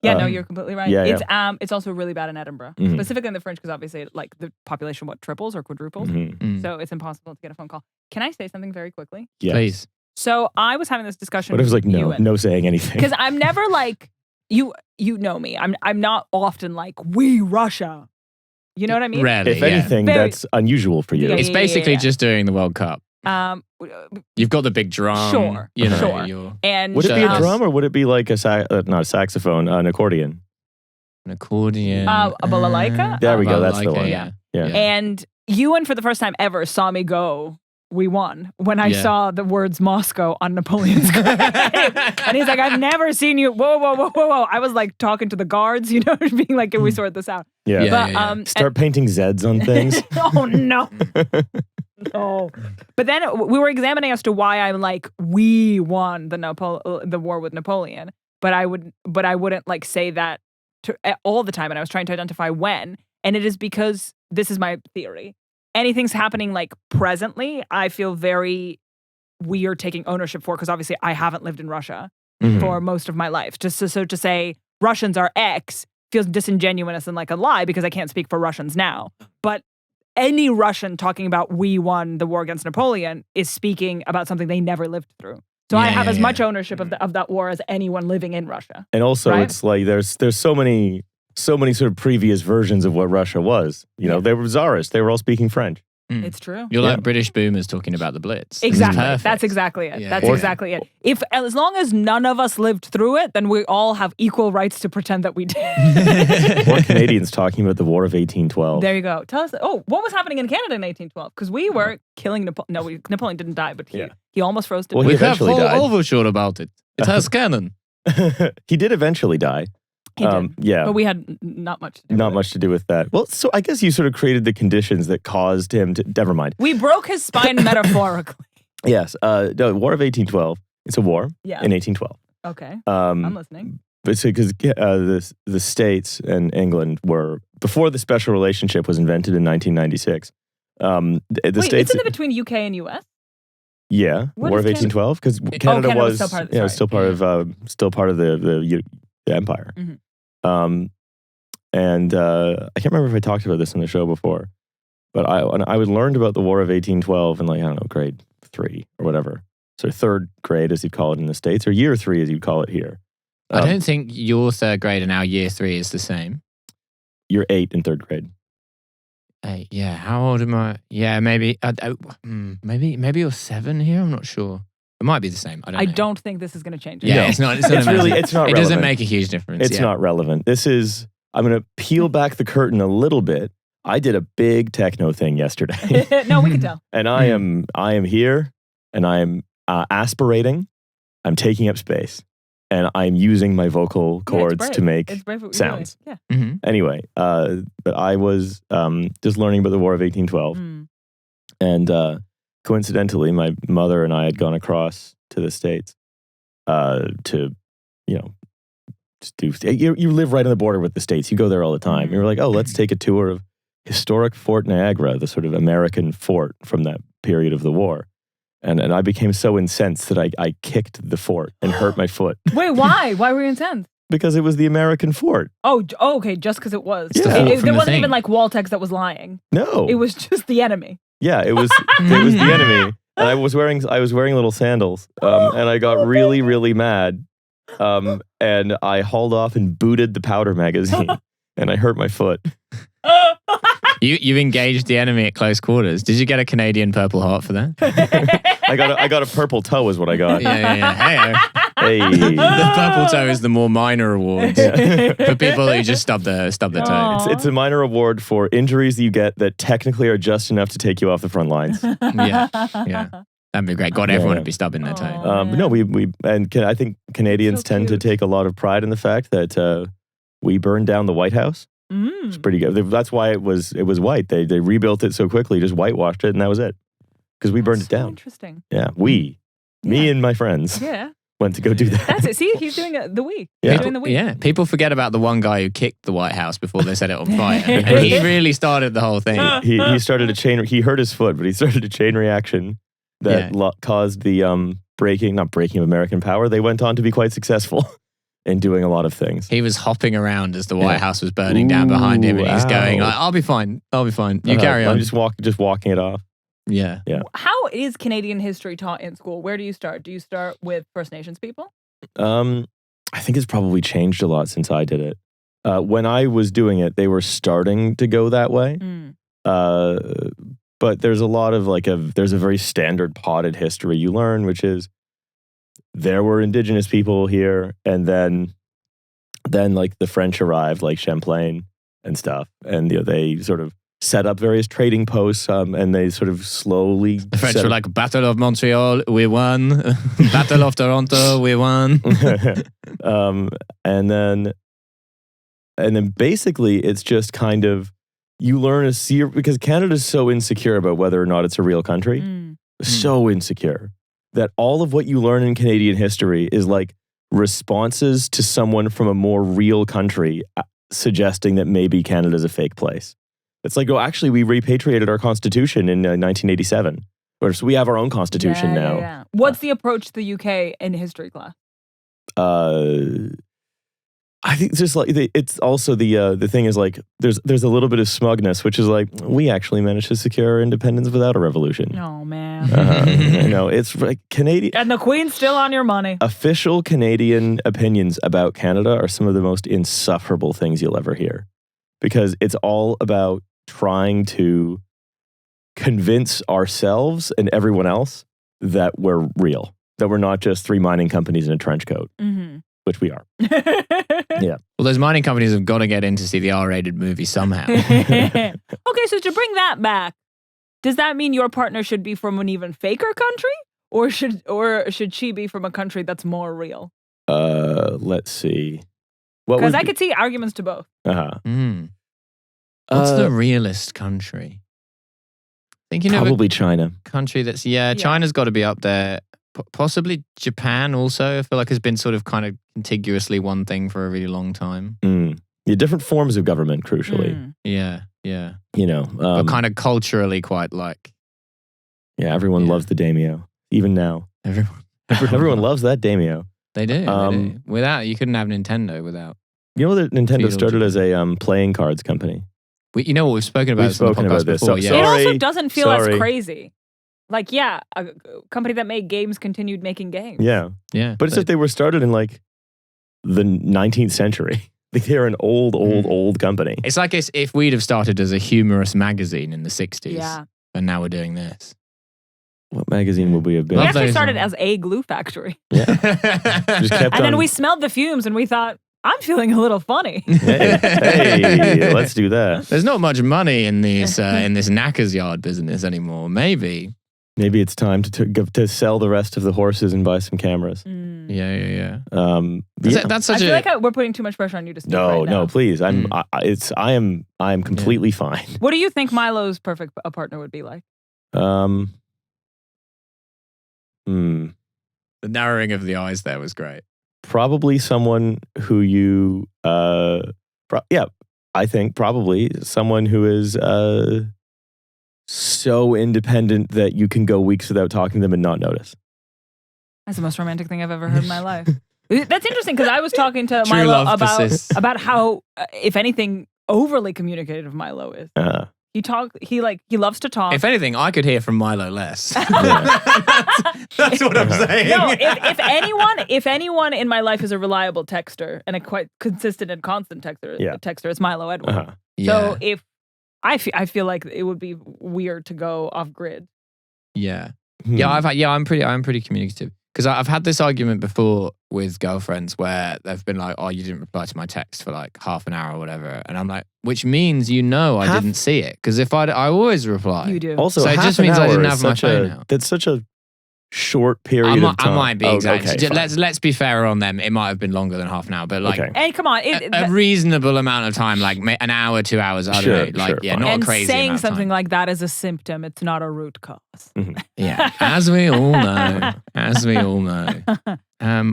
Speaker 1: Yeah, no, you're completely right.
Speaker 3: yeah,
Speaker 1: It's also really bad in Edinburgh,
Speaker 3: Mhm.
Speaker 1: specifically in the French, because obviously, like the population, triples or quadruples,
Speaker 3: Mhm.
Speaker 1: so it's impossible to get a phone call. Can I say something very quickly?
Speaker 3: Yeah.
Speaker 2: Please.
Speaker 1: So I was having this discussion.
Speaker 3: What if it was like
Speaker 1: with
Speaker 3: no saying anything?
Speaker 1: because I'm never like you. You know me. I'm not often like we Russia. You know what I mean?
Speaker 2: Rarely,
Speaker 3: If
Speaker 2: yeah.
Speaker 3: anything,
Speaker 1: Very-
Speaker 3: that's unusual for you.
Speaker 1: Yeah,
Speaker 2: It's basically just doing the World Cup.
Speaker 1: w-
Speaker 2: You've got the big drum.
Speaker 1: Sure,
Speaker 2: You know,
Speaker 1: sure.
Speaker 2: you're
Speaker 1: and
Speaker 3: Would it be a
Speaker 2: Shirtless.
Speaker 3: drum or would it be like not a saxophone, an accordion?
Speaker 2: an accordion.
Speaker 1: A balalaika?
Speaker 3: There we go, that's the
Speaker 2: balalaika,
Speaker 3: one.
Speaker 2: Yeah.
Speaker 3: Yeah.
Speaker 1: And Ewan, for the first time ever, saw me go. We won when I
Speaker 2: Yeah.
Speaker 1: saw the words Moscow on Napoleon's grave. And he's like, I've never seen you. Whoa. I was like talking to the guards, being like, can we sort this out?
Speaker 3: Yeah.
Speaker 1: But,
Speaker 2: yeah.
Speaker 3: Start painting Zeds on things.
Speaker 1: Oh, no. No. But then we were examining as to why I'm like, we won the war with Napoleon. But I wouldn't like say that all the time. And I was trying to identify when. And it is because this is my theory. Anything's happening like presently, I feel very weird taking ownership for, because obviously I haven't lived in Russia
Speaker 3: Mhm.
Speaker 1: for most of my life. Just so to say Russians are X feels disingenuous and like a lie, because I can't speak for Russians now. But any Russian talking about we won the war against Napoleon is speaking about something they never lived through. So I have as much ownership of that war as anyone living in Russia.
Speaker 3: And also,
Speaker 1: right?
Speaker 3: it's like there's so many sort of previous versions of what Russia was. You know, they were czarists. They were all speaking French.
Speaker 1: It's true.
Speaker 4: You're like British boomers talking about the Blitz.
Speaker 1: Exactly.
Speaker 4: Perfect.
Speaker 1: That's exactly it.
Speaker 4: Yeah.
Speaker 1: That's exactly it. If as long as none of us lived through it, then we all have equal rights to pretend that we did.
Speaker 3: More Canadians talking about the War of 1812.
Speaker 1: There you go. Tell us. Oh, what was happening in Canada in 1812? Because we were killing Napoleon. No, Napoleon didn't die, but he almost froze to
Speaker 3: Well,
Speaker 1: death.
Speaker 3: he
Speaker 4: We have
Speaker 3: eventually
Speaker 4: whole
Speaker 3: died.
Speaker 4: overture about it. It has canon.
Speaker 3: He did eventually die.
Speaker 1: He did.
Speaker 3: Yeah.
Speaker 1: But we had not much to do
Speaker 3: Not
Speaker 1: with it.
Speaker 3: much to do with that. Well, so I guess you sort of created the conditions that caused him to. Never mind.
Speaker 1: We broke his spine metaphorically.
Speaker 3: Yes. The War of 1812. It's a war
Speaker 1: Yeah.
Speaker 3: in 1812.
Speaker 1: Okay. I'm listening.
Speaker 3: But because the States and England were before the special relationship was invented in 1996. The
Speaker 1: Wait,
Speaker 3: States.
Speaker 1: isn't it between UK and US?
Speaker 3: Yeah,
Speaker 1: What
Speaker 3: War
Speaker 1: is
Speaker 3: of
Speaker 1: Canada?
Speaker 3: 1812 because Canada,
Speaker 1: Canada was
Speaker 3: was
Speaker 1: still part of the-
Speaker 3: you know,
Speaker 1: sorry.
Speaker 3: still part of the empire.
Speaker 1: Mhm.
Speaker 3: And I can't remember if I talked about this on the show before, but I learned about the War of 1812 in, like, I don't know, grade 3 or whatever. So third grade, as you'd call it in the States, or year 3, as you'd call it here.
Speaker 4: I don't think your third grade and our year 3 is the same.
Speaker 3: Year 8 in third grade.
Speaker 4: Yeah, how old am I? Yeah, maybe maybe you're 7 here. I'm not sure. It might be the same. I don't know.
Speaker 1: think this is going to change.
Speaker 4: Yeah,
Speaker 3: No.
Speaker 4: it's not.
Speaker 3: It's really- it's not
Speaker 4: It doesn't
Speaker 3: relevant.
Speaker 4: make a huge difference.
Speaker 3: It's not relevant. I'm going to peel back the curtain a little bit. I did a big techno thing yesterday.
Speaker 1: No, we can tell.
Speaker 3: And I am here, and I am aspirating. I'm taking up space, and I'm using my vocal cords to make
Speaker 1: It's brave what you're
Speaker 3: sounds.
Speaker 1: doing.
Speaker 4: Mhm.
Speaker 3: Anyway, but I was just learning about the War of 1812, and coincidentally, my mother and I had gone across to the States to, just do. You live right on the border with the States. You go there all the time.
Speaker 1: Mhm.
Speaker 3: You were like, oh, let's take a tour of historic Fort Niagara, the sort of American fort from that period of the war. And I became so incensed that I kicked the fort and hurt my foot
Speaker 1: Wait, why? Why were you incensed?
Speaker 3: because it was the American fort.
Speaker 1: Oh, okay, just because it was.
Speaker 3: Yeah.
Speaker 1: It,
Speaker 4: From
Speaker 1: there
Speaker 4: the
Speaker 1: wasn't
Speaker 4: thing.
Speaker 1: even like Waltex that was lying.
Speaker 3: No,
Speaker 1: It was just the enemy.
Speaker 3: yeah, it was the enemy. And I was wearing little sandals, and I got really mad, and I hauled off and booted the powder magazine, and I hurt my foot.
Speaker 4: You engaged the enemy at close quarters. Did you get a Canadian Purple Heart for that?
Speaker 3: I got a purple toe, is what I got.
Speaker 4: Yeah. Hey,
Speaker 3: Hey,
Speaker 4: the purple toe is the more minor award for people who just stub the toe.
Speaker 1: Aw.
Speaker 3: it's a minor award for injuries you get that technically are just enough to take you off the front lines.
Speaker 4: Yeah. That'd be great. God, everyone
Speaker 3: Yeah.
Speaker 4: would be stubbing their toe.
Speaker 1: Aw.
Speaker 3: But no, I think Canadians
Speaker 1: So
Speaker 3: tend to
Speaker 1: cute.
Speaker 3: take a lot of pride in the fact that we burned down the White House. It's pretty good. That's why it was white. They rebuilt it so quickly, just whitewashed it, and that was it. Because we burned it
Speaker 1: So
Speaker 3: down.
Speaker 1: Interesting.
Speaker 3: Yeah, me and my friends
Speaker 1: Yeah,
Speaker 3: went to go do that.
Speaker 1: that's it. See, he's doing the we.
Speaker 3: Yeah.
Speaker 1: He's doing the we.
Speaker 4: Yeah, people forget about the one guy who kicked the White House before they set it on fire. And he really started the whole thing.
Speaker 3: He started a chain. He hurt his foot, but he started a chain reaction that caused the not breaking of American power. They went on to be quite successful in doing a lot of things.
Speaker 4: He was hopping around as the White
Speaker 3: Yeah.
Speaker 4: House was burning down behind him, and he's going,
Speaker 3: Ow.
Speaker 4: like, "I'll be fine. You carry on."
Speaker 3: I'm just walking it off.
Speaker 4: Yeah.
Speaker 1: How is Canadian history taught in school? Where do you start? Do you start with First Nations people?
Speaker 3: I think it's probably changed a lot since I did it. When I was doing it, they were starting to go that way. But there's a lot of there's a very standard potted history you learn, which is there were indigenous people here, and then like the French arrived, like Champlain and stuff, and they sort of set up various trading posts, and they sort of slowly.
Speaker 4: The French were like, Battle of Montreal, we won. Battle of Toronto, we won.
Speaker 3: and then basically it's just kind of you learn because Canada's so insecure about whether or not it's a real country, so insecure that all of what you learn in Canadian history is like responses to someone from a more real country suggesting that maybe Canada's a fake place. It's like, oh, actually, we repatriated our constitution in 1987. Or so we have our own constitution now.
Speaker 1: Yeah. What's the approach to the UK in history class?
Speaker 3: I think just like it's also the thing is like there's a little bit of smugness, which is like we actually managed to secure our independence without a revolution.
Speaker 1: Oh man.
Speaker 3: You know, it's like Canadian.
Speaker 1: And the Queen's still on your money.
Speaker 3: Official Canadian opinions about Canada are some of the most insufferable things you'll ever hear, because it's all about trying to convince ourselves and everyone else that we're real, that we're not just three mining companies in a trench coat.
Speaker 1: Mm-hmm.
Speaker 3: Which we are. Yeah.
Speaker 2: Well, those mining companies have got to get in to see the R-rated movie somehow.
Speaker 1: Okay, so to bring that back, does that mean your partner should be from an even faker country, or should she be from a country that's more real?
Speaker 3: Let's see.
Speaker 1: Because I could see arguments to both.
Speaker 2: What's the realest country? Thinking
Speaker 3: probably
Speaker 2: of
Speaker 3: China.
Speaker 2: Country that's China's got to be up there. Possibly Japan also. I feel like has been sort of kind of contiguously one thing for a really long time.
Speaker 3: Yeah, different forms of government, crucially.
Speaker 2: Yeah.
Speaker 3: You know,
Speaker 2: but kind of culturally quite like.
Speaker 3: Yeah, everyone loves the daimyo, even now. Everyone loves that daimyo.
Speaker 2: They do. Without, you couldn't have Nintendo without.
Speaker 3: You know that Nintendo started as a playing cards company.
Speaker 2: You know what we've spoken about.
Speaker 3: We've spoken about this.
Speaker 2: Before,
Speaker 1: It also doesn't feel as crazy. Like, a company that made games continued making games.
Speaker 3: Yeah. But it's that they were started in like the 19th century. They're an old company.
Speaker 2: It's like if we'd have started as a humorous magazine in the 60s.
Speaker 1: Yeah.
Speaker 2: And now we're doing this.
Speaker 3: What magazine would we have been?
Speaker 1: We actually started as a glue factory.
Speaker 3: Yeah.
Speaker 1: And then we smelled the fumes and we thought, I'm feeling a little funny.
Speaker 3: Hey, let's do that.
Speaker 2: There's not much money in this knackers yard business anymore. Maybe
Speaker 3: it's time to sell the rest of the horses and buy some cameras.
Speaker 2: Yeah.
Speaker 3: That's
Speaker 1: such I feel like we're putting too much pressure on you to speak right now.
Speaker 3: No, please. I am completely fine.
Speaker 1: What do you think Milo's perfect partner would be like?
Speaker 2: The narrowing of the eyes there was great.
Speaker 3: Probably someone who you, I think probably someone who is so independent that you can go weeks without talking to them and not notice.
Speaker 1: That's the most romantic thing I've ever heard in my life. That's interesting because I was talking to Milo about how, if anything, overly communicative Milo is. He loves to talk.
Speaker 2: If anything, I could hear from Milo less. That's what I'm saying.
Speaker 1: No, if anyone in my life is a reliable texter and a quite consistent and constant texter, it's Milo Edward. So if I feel like it would be weird to go off grid.
Speaker 2: Yeah. I'm pretty communicative. Because I've had this argument before with girlfriends where they've been like, oh, you didn't reply to my text for like half an hour or whatever. And I'm like, which means I didn't see it. Because if I always reply.
Speaker 1: You do.
Speaker 3: Also,
Speaker 2: so it just means I didn't have my phone out.
Speaker 3: That's such a short period of time.
Speaker 2: I might be exaggerating.
Speaker 3: Okay,
Speaker 2: let's be fair on them. It might have been longer than half an hour. But like,
Speaker 1: and come on.
Speaker 2: A reasonable amount of time, like an hour, 2 hours. I don't know. Like, not
Speaker 1: and
Speaker 2: a crazy
Speaker 1: saying
Speaker 2: amount of
Speaker 1: something
Speaker 2: time.
Speaker 1: like that is a symptom. It's not a root cause.
Speaker 3: Mm-hmm.
Speaker 2: Yeah, as we all know.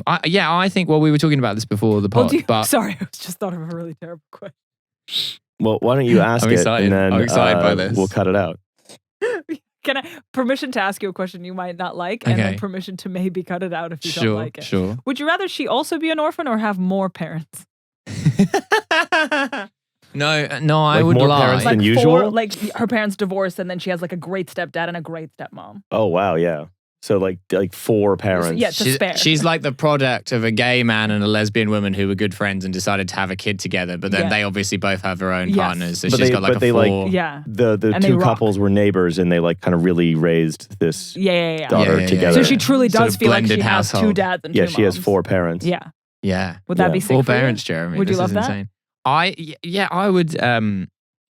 Speaker 2: I think. Well, we were talking about this before the pod.
Speaker 1: Sorry, I just thought of a really terrible question.
Speaker 3: Well, why don't you ask it, and then
Speaker 2: I'm excited by this.
Speaker 3: We'll cut it out.
Speaker 1: Can I permission to ask you a question you might not like, and then permission to maybe cut it out if you don't like it?
Speaker 2: Sure.
Speaker 1: Would you rather she also be an orphan or have more parents?
Speaker 2: No, I would
Speaker 3: more
Speaker 2: lie.
Speaker 3: Parents than usual?
Speaker 1: Like her parents divorced, and then she has like a great stepdad and a great stepmom.
Speaker 3: Oh wow, yeah. So like 4 parents.
Speaker 1: Yeah, to spare.
Speaker 2: She's like the product of a gay man and a lesbian woman who were good friends and decided to have a kid together. But then they obviously both have their own partners. So she's got like a 4.
Speaker 3: The two couples were neighbors and they like kind of really raised this daughter together.
Speaker 1: So she truly does feel like she has
Speaker 2: household.
Speaker 1: 2 dads and 2 moms.
Speaker 3: Yeah, she has 4 parents.
Speaker 1: Yeah. Would that be sick
Speaker 2: 4
Speaker 1: for you?
Speaker 2: parents, Jeremy.
Speaker 1: Would you
Speaker 2: this
Speaker 1: love
Speaker 2: is
Speaker 1: that?
Speaker 2: Insane. I would.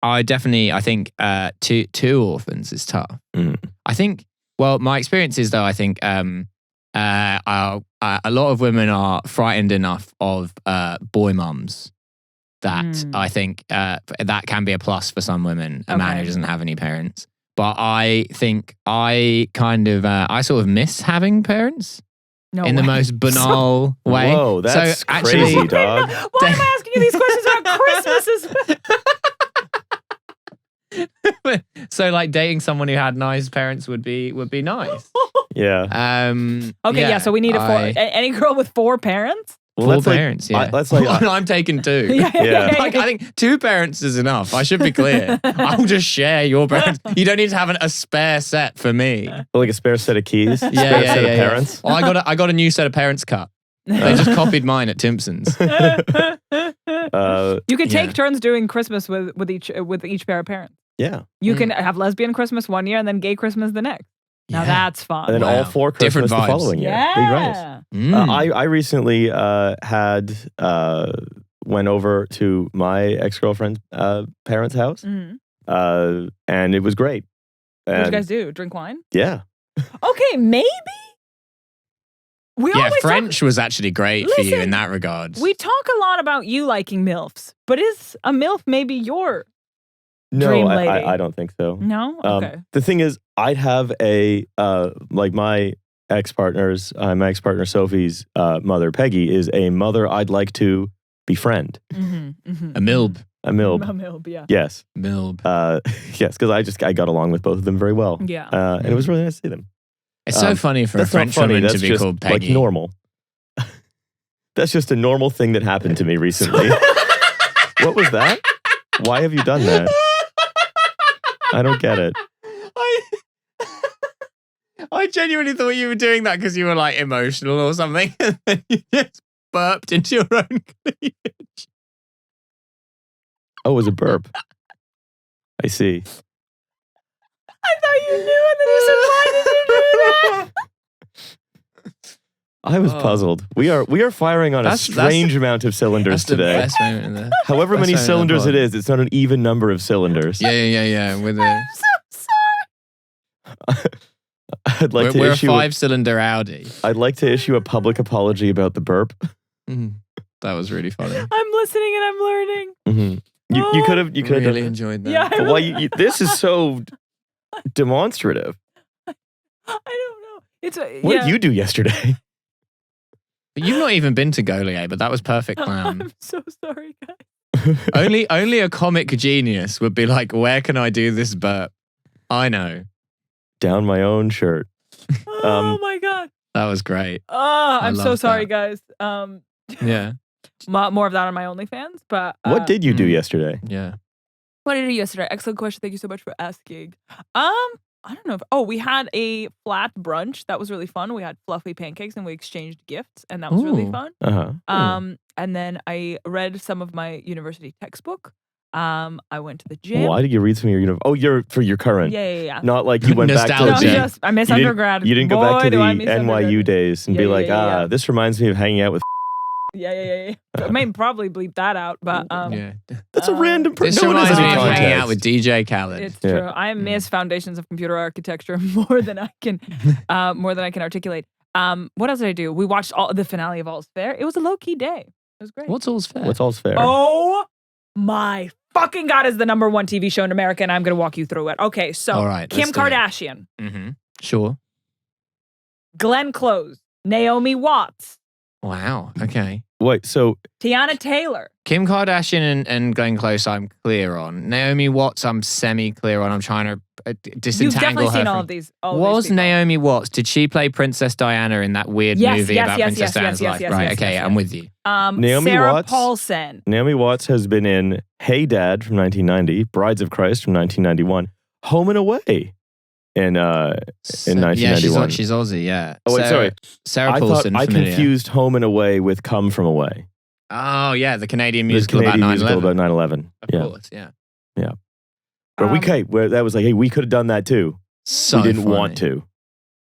Speaker 2: I definitely. I think 2 orphans is tough. I think. Well, my experience is though. I think a lot of women are frightened enough of boy mums that I think that can be a plus for some women. A man who doesn't have any parents. But I think I sort of miss having parents. In the most banal way.
Speaker 3: Whoa, that's
Speaker 2: actually,
Speaker 3: crazy, dog.
Speaker 1: Why am I asking you these questions about Christmases?
Speaker 2: So like dating someone who had nice parents would be nice.
Speaker 3: Yeah.
Speaker 1: So we need any girl with 4 parents?
Speaker 3: Well,
Speaker 4: Four
Speaker 3: that's like,
Speaker 4: parents, yeah.
Speaker 3: that's like
Speaker 4: I'm taking 2.
Speaker 3: Yeah.
Speaker 4: Like, I think 2 parents is enough. I should be clear. I'll just share your parents. You don't need to have a spare set for me.
Speaker 3: like a spare set of keys, spare set of parents.
Speaker 4: Oh, I got a new set of parents cut. They just copied mine at Timpson's.
Speaker 1: You could take
Speaker 4: Yeah.
Speaker 1: turns doing Christmas with each pair of parents.
Speaker 3: Yeah.
Speaker 1: You can have lesbian Christmas one year and then gay Christmas the next. Now
Speaker 4: Yeah.
Speaker 1: that's fun.
Speaker 3: And then
Speaker 4: Wow.
Speaker 3: all 4
Speaker 4: Different
Speaker 3: Christmas the
Speaker 4: vibes.
Speaker 3: following year. Big rice.
Speaker 1: Yeah.
Speaker 4: Mm.
Speaker 3: I recently went over to my ex-girlfriend's parents' house,
Speaker 1: Mhm.
Speaker 3: and it was great.
Speaker 1: What did you
Speaker 3: And
Speaker 1: guys do? Drink wine?
Speaker 3: yeah,
Speaker 1: Okay, maybe. We
Speaker 4: Yeah,
Speaker 1: always
Speaker 4: French was actually great for you
Speaker 1: Listen,
Speaker 4: in that regard.
Speaker 1: we talk a lot about you liking MILFs, but is a MILF maybe your
Speaker 3: no,
Speaker 1: Dream
Speaker 3: I
Speaker 1: lady.
Speaker 3: I don't think so.
Speaker 1: no? Okay.
Speaker 3: The thing is, I'd have like my ex-partner Sophie's mother, Peggy, is a mother I'd like to befriend.
Speaker 4: A MILB.
Speaker 3: A MILB.
Speaker 1: A MILB, yeah.
Speaker 3: Yes.
Speaker 4: MILB.
Speaker 3: Yes, because I got along with both of them very well.
Speaker 1: Yeah.
Speaker 3: And it was really nice to see them.
Speaker 4: It's so funny for a
Speaker 3: That's not
Speaker 4: French
Speaker 3: funny.
Speaker 4: woman
Speaker 3: That's
Speaker 4: to be
Speaker 3: just
Speaker 4: called Peggy.
Speaker 3: like normal. That's just a normal thing that happened to me recently. What was that? Why have you done that? I don't get it.
Speaker 4: I genuinely thought you were doing that because you were like emotional or something. And then you just burped into your own cleavage.
Speaker 3: Oh, it was a burp. I see.
Speaker 1: I thought you knew, and then you said, "Why did you do that?"
Speaker 3: I was puzzled. We are firing on a
Speaker 4: That's
Speaker 3: strange amount of cylinders
Speaker 4: That's the
Speaker 3: today.
Speaker 4: best moment in there.
Speaker 3: However
Speaker 4: best
Speaker 3: many
Speaker 4: moment in the
Speaker 3: cylinders
Speaker 4: pod.
Speaker 3: it is, it's not an even number of cylinders.
Speaker 4: Yeah. With a,
Speaker 1: I'm so sorry.
Speaker 3: I'd like to
Speaker 4: we're a
Speaker 3: issue
Speaker 4: 5-cylinder Audi.
Speaker 3: I'd like to issue a public apology about the burp.
Speaker 4: That was really funny.
Speaker 1: I'm listening and I'm learning.
Speaker 3: Mhm. You could have
Speaker 4: Really
Speaker 3: done that.
Speaker 4: enjoyed that.
Speaker 1: Yeah, I
Speaker 3: But why this is so demonstrative.
Speaker 1: I don't know. It's
Speaker 3: What did you do yesterday?
Speaker 4: But you've not even been to Goliath, but that was perfect clown.
Speaker 1: I'm so sorry, guys.
Speaker 4: only a comic genius would be like, where can I do this burp? I know.
Speaker 3: Down my own shirt.
Speaker 1: Oh my god.
Speaker 4: That was great.
Speaker 1: Oh, I'm so
Speaker 4: love
Speaker 1: sorry,
Speaker 4: that.
Speaker 1: guys.
Speaker 4: Yeah.
Speaker 1: More of that on my OnlyFans. But
Speaker 3: What did you do yesterday?
Speaker 4: Yeah.
Speaker 1: What did I do yesterday? Excellent question. Thank you so much for asking. I don't know. We had a flat brunch. That was really fun. We had fluffy pancakes and we exchanged gifts, and that was really
Speaker 4: Ooh.
Speaker 1: fun.
Speaker 3: Uh-huh.
Speaker 1: And then I read some of my university textbook. I went to the gym.
Speaker 3: Why did you read some of your for your current?
Speaker 1: Yeah.
Speaker 3: Not like you went back to the
Speaker 1: No,
Speaker 4: Nostalgia.
Speaker 3: gym.
Speaker 1: I miss
Speaker 3: You didn't-
Speaker 1: undergrad.
Speaker 3: You didn't go back
Speaker 1: Boy,
Speaker 3: to
Speaker 1: do
Speaker 3: the
Speaker 1: I miss
Speaker 3: NYU
Speaker 1: undergrad.
Speaker 3: days and
Speaker 1: Yeah,
Speaker 3: be like,
Speaker 1: yeah.
Speaker 3: this reminds me of hanging out with.
Speaker 1: Yeah. I may probably bleep that out, but
Speaker 4: Yeah.
Speaker 3: That's a random person.
Speaker 4: This
Speaker 3: No one has
Speaker 4: reminds me
Speaker 3: any
Speaker 4: of hanging
Speaker 3: context.
Speaker 4: out with DJ Khaled.
Speaker 1: it's
Speaker 3: Yeah.
Speaker 1: true. I miss foundations of computer architecture more than I can articulate. What else did I do? We watched the finale of All's Fair. It was a low key day. It was great.
Speaker 4: What's all's fair?
Speaker 3: What's all's fair?
Speaker 1: Oh my fucking god! Is the #1 TV show in America, and I'm going to walk you through it. Okay, so
Speaker 4: All right,
Speaker 1: Kim
Speaker 4: let's do it.
Speaker 1: Kardashian,
Speaker 4: Mm-hmm. Sure.
Speaker 1: Glenn Close, Naomi Watts,
Speaker 4: Wow. Okay.
Speaker 3: Wait, so
Speaker 1: Tiana Taylor.
Speaker 4: Kim Kardashian and Glenn Close, I'm clear on. Naomi Watts, I'm semi-clear on. I'm trying to disentangle
Speaker 1: You've definitely
Speaker 4: her
Speaker 1: seen all
Speaker 4: from-
Speaker 1: of these. All of
Speaker 4: Was
Speaker 1: these people.
Speaker 4: Naomi Watts? Did she play Princess Diana in that weird
Speaker 1: Yes,
Speaker 4: movie
Speaker 1: yes,
Speaker 4: about
Speaker 1: yes,
Speaker 4: Princess
Speaker 1: yes,
Speaker 4: Diana's
Speaker 1: yes,
Speaker 4: life?
Speaker 1: yes,
Speaker 4: Right.
Speaker 1: yes,
Speaker 4: Okay.
Speaker 1: yes,
Speaker 4: I'm
Speaker 1: yes.
Speaker 4: with you.
Speaker 3: Naomi
Speaker 1: Sarah
Speaker 3: Watts?
Speaker 1: Paulson.
Speaker 3: Naomi Watts has been in Hey Dad from 1990, Brides of Christ from 1991, Home and Away in 1991.
Speaker 4: Yeah, she's Aussie. Yeah.
Speaker 3: Oh, wait, sorry.
Speaker 4: Sarah
Speaker 3: I
Speaker 4: Paulson.
Speaker 3: thought I
Speaker 4: familiar.
Speaker 3: confused Home and Away with Come From Away.
Speaker 4: Oh yeah, the Canadian
Speaker 3: The
Speaker 4: musical
Speaker 3: Canadian
Speaker 4: about 9/11.
Speaker 3: musical about 9/11.
Speaker 4: Of
Speaker 3: Yeah.
Speaker 4: course. Yeah.
Speaker 3: Where that was like, hey, we could have done that too.
Speaker 4: So
Speaker 3: we didn't
Speaker 4: funny.
Speaker 3: want to.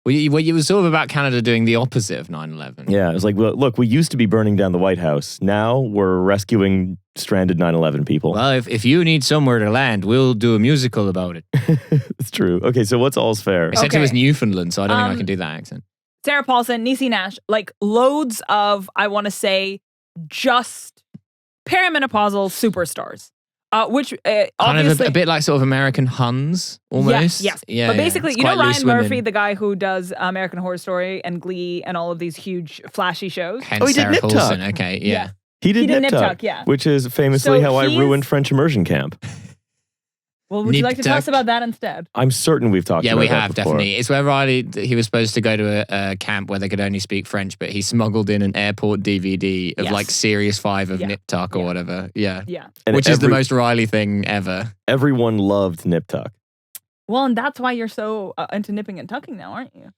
Speaker 4: Well, it was sort of about Canada doing the opposite of 9/11.
Speaker 3: Yeah, it was like, well, look, we used to be burning down the White House. Now we're rescuing stranded 9/11 people.
Speaker 4: Well, if you need somewhere to land, we'll do a musical about it.
Speaker 3: It's true. Okay, so what's all's fair?
Speaker 4: I said it
Speaker 1: Okay.
Speaker 4: was Newfoundland, so I don't think I
Speaker 1: Um,
Speaker 4: can do that accent.
Speaker 1: Sarah Paulson, Niecy Nash, like loads of, I want to say, just perimenopausal superstars. Which
Speaker 4: Kind
Speaker 1: obviously,
Speaker 4: of a bit like sort of American Huns, almost.
Speaker 1: Yes.
Speaker 4: Yeah.
Speaker 1: But
Speaker 4: yeah.
Speaker 1: basically,
Speaker 4: It's
Speaker 1: you know
Speaker 4: quite
Speaker 1: Ryan
Speaker 4: loose women.
Speaker 1: Murphy, the guy who does American Horror Story and Glee and all of these huge flashy shows.
Speaker 4: Hence
Speaker 3: Oh, he did
Speaker 4: Sarah
Speaker 3: Nip Tuck.
Speaker 4: Paulson. Okay, yeah.
Speaker 3: He did
Speaker 1: He did
Speaker 3: Nip
Speaker 1: Nip
Speaker 3: Tuck,
Speaker 1: Tuck, yeah.
Speaker 3: which is famously
Speaker 1: So
Speaker 3: how I
Speaker 1: he's-
Speaker 3: ruined French immersion camp.
Speaker 1: Well, would you like to tell us
Speaker 2: Nip Tuck.
Speaker 1: about that instead?
Speaker 3: I'm certain we've talked
Speaker 2: Yeah,
Speaker 3: about
Speaker 2: we
Speaker 3: that
Speaker 2: have
Speaker 3: before.
Speaker 2: definitely. It's where Riley, he was supposed to go to a camp where they could only speak French, but he smuggled in an airport DVD of
Speaker 1: Yes.
Speaker 2: like Series 5 of
Speaker 1: Yeah.
Speaker 2: Nip Tuck or
Speaker 1: Yeah.
Speaker 2: whatever. Yeah.
Speaker 1: Yeah.
Speaker 3: And
Speaker 2: Which is the most Riley thing ever.
Speaker 3: Everyone loved Nip Tuck.
Speaker 1: Well, and that's why you're so into nipping and tucking now, aren't you?